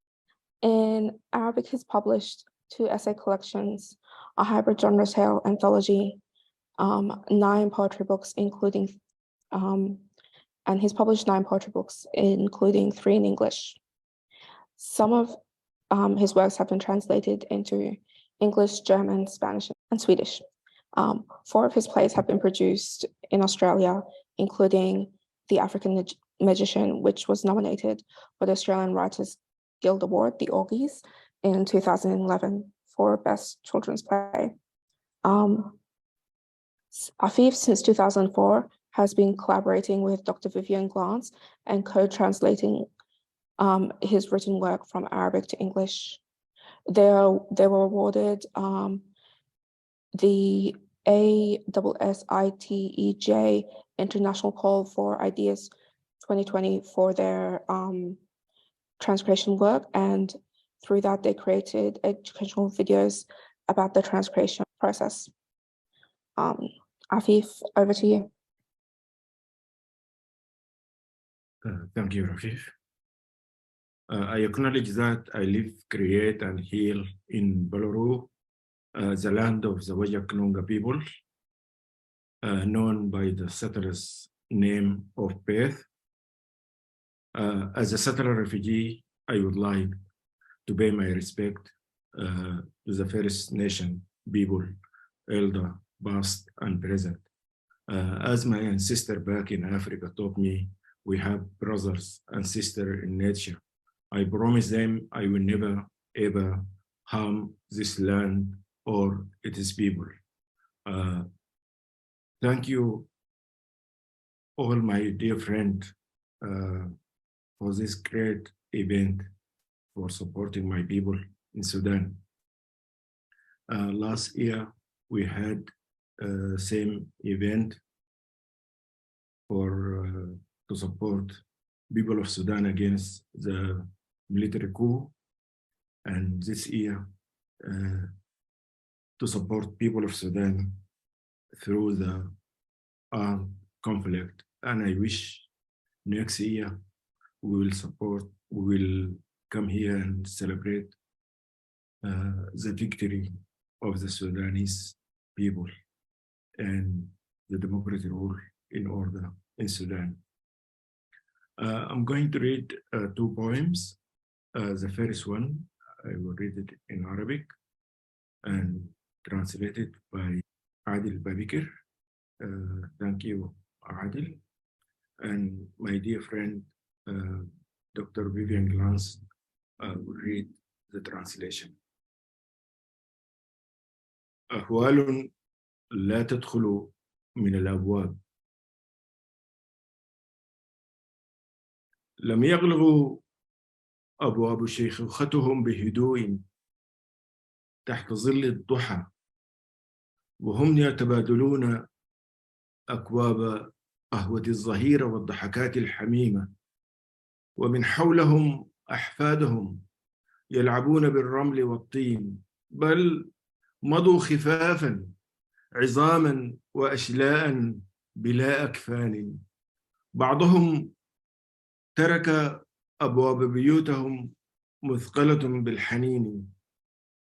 In Arabic, he's published 2 essay collections, a hybrid genre tale anthology, 9 poetry books, including, and he's published 9 poetry books, including 3 in English. Some of his works have been translated into English, German, Spanish, and Swedish. 4 of his plays have been produced in Australia, including The African Magician, which was nominated for the Australian Writers Guild Award, the Augies, in 2011 for Best Children's Play. Afeif, since 2004, has been collaborating with Dr. Vivienne Glance and co-translating his written work from Arabic to English. They were awarded the ASSITEJ International Call for Ideas 2020 for their transcreation work, and through that they created educational videos about the transcreation process. Afeif, over to you. Thank you, Rafeif. I acknowledge that I live, create, and heal in Baluru, the land of the Wajak Noongar people, known by the settlers' name of Perth. As a settler refugee, I would like to pay my respect to the First Nation people, elder, past, and present. As my ancestor back in Africa taught me, we have brothers and sisters in nature. I promise them I will never, ever harm this land or its people. Thank you, all my dear friends, for this great event, for supporting my people in Sudan. Last year, we had same event for to support people of Sudan against the military coup, and this year to support people of Sudan through the armed conflict. And I wish next year we will come here and celebrate the victory of the Sudanese people and the democratic rule in order in Sudan. I'm going to read 2 poems. The first one, I will read it in Arabic and translated by Adil Babikir. Thank you, Adil. And my dear friend, Dr. Vivienne Glance, will read the translation. أهوال لا تدخل من الأبواب. لم يغلقوا أبواب شيخوختهم بهدوء تحت ظل الضحى، وهم يتبادلون أكواب قهوة الظهيرة والضحكات الحميمة، ومن حولهم أحفادهم يلعبون بالرمل والطين، بل مضوا خفافا عظاما وأشلاء بلا أكفان. بعضهم ترك أبواب بيوتهم مثقلة بالحنين،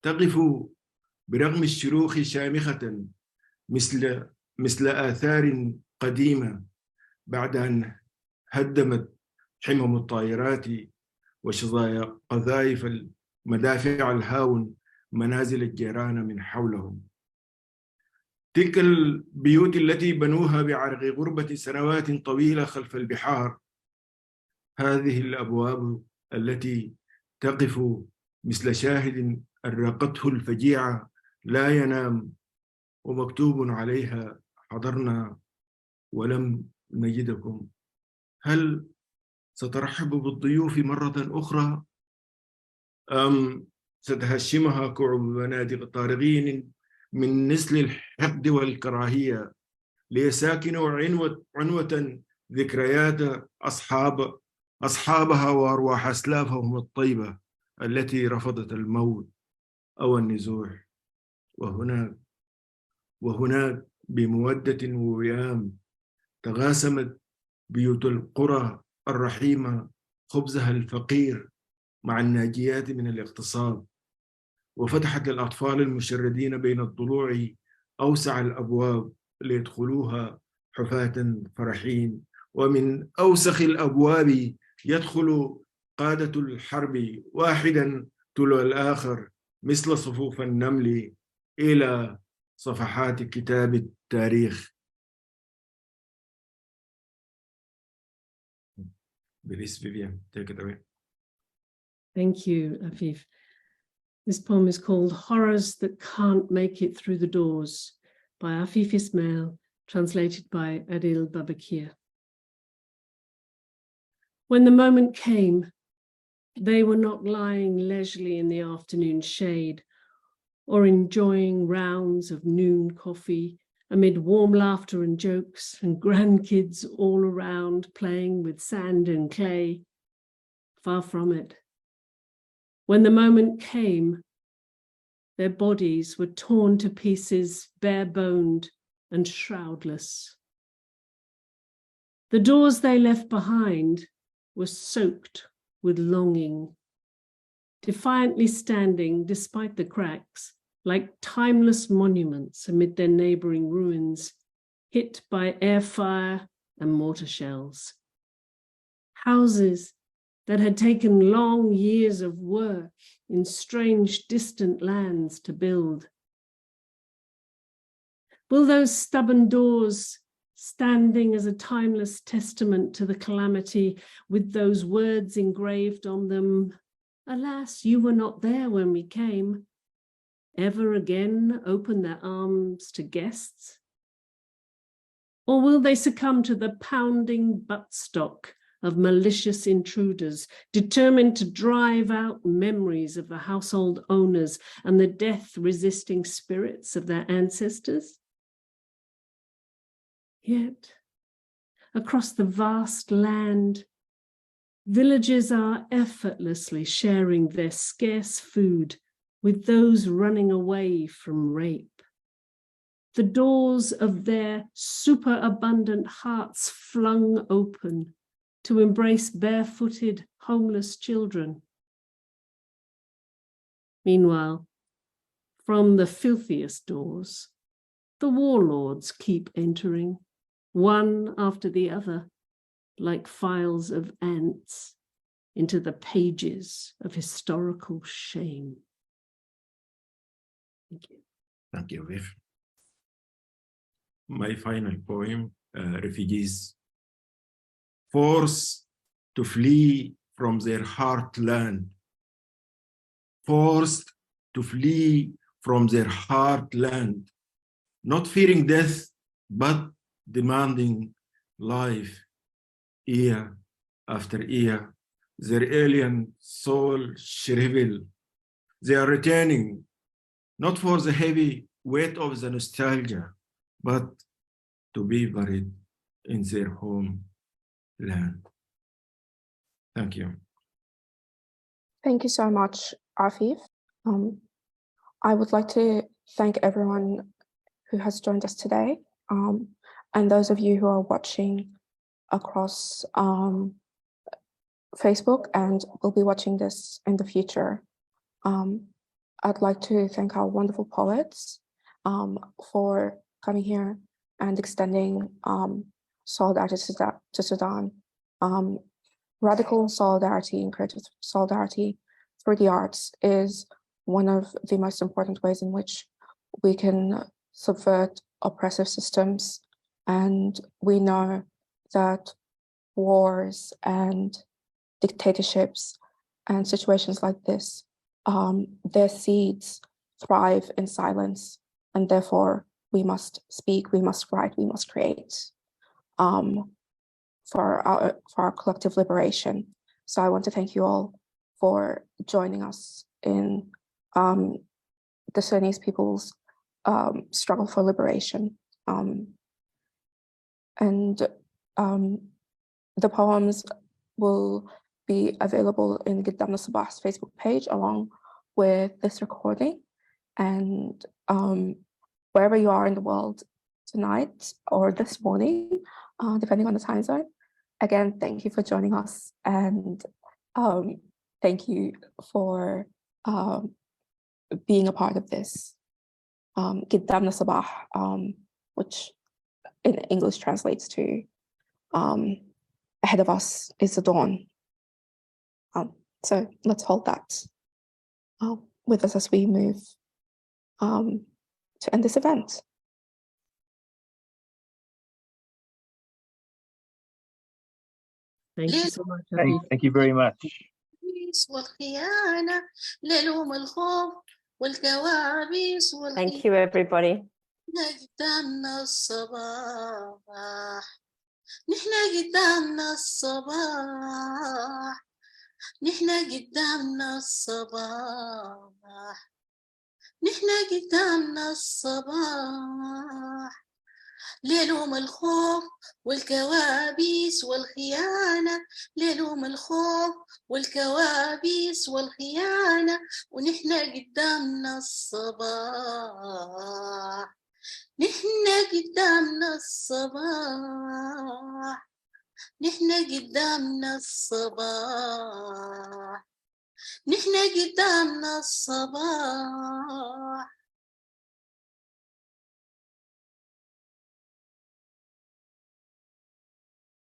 تقف برغم الشروخ شامخة مثل آثار قديمة بعد أن هدمت حمم الطائرات وشظايا قذائف المدافع الهاون منازل الجيران من حولهم. تلك البيوت التي بنوها بعرق غربة سنوات طويلة خلف البحار، هذه الأبواب التي تقف مثل شاهد أرقته الفجيعة لا ينام، ومكتوب عليها حضرنا ولم نجدكم. هل سترحب بالضيوف مرة أخرى أم ستهشمها كعب بنادق طارغين من نسل الحقد والكراهية ليساكنوا عنوة ذكريات أصحابها وأرواح أسلافهم الطيبة التي رفضت الموت أو النزوح. وهناك بمودة ووئام تغاسمت بيوت القرى الرحيمة خبزها الفقير مع الناجيات من الاغتصاب، وفتحت للأطفال المشردين بين الضلوع أوسع الأبواب ليدخلوها حفاة فرحين، ومن أوسخ الأبواب يدخل قادة الحرب واحدا تلو الآخر مثل صفوف النمل إلى صفحات كتاب التاريخ. Please, Vivienne, take it away. Thank you, Afeif. This poem is called Horrors That Can't Make It Through the Doors by Afeif Ismail, translated by Adil Babakir. When the moment came, they were not lying leisurely in the afternoon shade or enjoying rounds of noon coffee amid warm laughter and jokes and grandkids all around playing with sand and clay. Far from it. When the moment came, their bodies were torn to pieces, bare-boned and shroudless. The doors they left behind were soaked with longing, defiantly standing despite the cracks, like timeless monuments amid their neighboring ruins, hit by air fire and mortar shells. Houses that had taken long years of work in strange, distant lands to build. Will those stubborn doors, standing as a timeless testament to the calamity, with those words engraved on them, "Alas, you were not there when we came," ever again open their arms to guests? Or will they succumb to the pounding buttstock of malicious intruders, determined to drive out memories of the household owners and the death-resisting spirits of their ancestors? Yet, across the vast land, villages are effortlessly sharing their scarce food with those running away from rape. The doors of their superabundant hearts flung open to embrace barefooted, homeless children. Meanwhile, from the filthiest doors, the warlords keep entering, one after the other, like files of ants, into the pages of historical shame. Thank you. Thank you, Viv. My final poem, Refugees. Forced to flee from their heartland. Forced to flee from their heartland. Not fearing death, but demanding life. Year after year, their alien soul shrivel. They are returning, not for the heavy weight of the nostalgia, but to be buried in their homeland. Thank you. Thank you so much, Afeif. I would like to thank everyone who has joined us today, and those of you who are watching across Facebook and will be watching this in the future. I'd like to thank our wonderful poets for coming here and extending solidarity to Sudan. Radical solidarity and creative solidarity through the arts is one of the most important ways in which we can subvert oppressive systems. And we know that wars and dictatorships and situations like this, their seeds thrive in silence, and therefore we must speak, we must write, we must create for our collective liberation. So I want to thank you all for joining us in the Sudanese people's struggle for liberation. The poems will be available in Gedamna Elsabah's Facebook page along with this recording. And wherever you are in the world tonight or this morning, depending on the time zone, again, thank you for joining us, and thank you for being a part of this. Gedamna Elsabah, which in English translates to ahead of us is the dawn. So let's hold that with us as we move to end this event. Thank you so much. Thank you very much. Thank you, everybody. قدامنا الصباح نحنا قدامنا الصباح نحنا قدامنا الصباح نحنا قدامنا الصباح ليلهم الخوف والكوابيس والخيانة، ليلهم الخوف والكوابيس والخيانة، ونحن قدامنا الصباح، نحن قدامنا الصباح، نحن قدامنا الصباح، نحن قدامنا الصباح.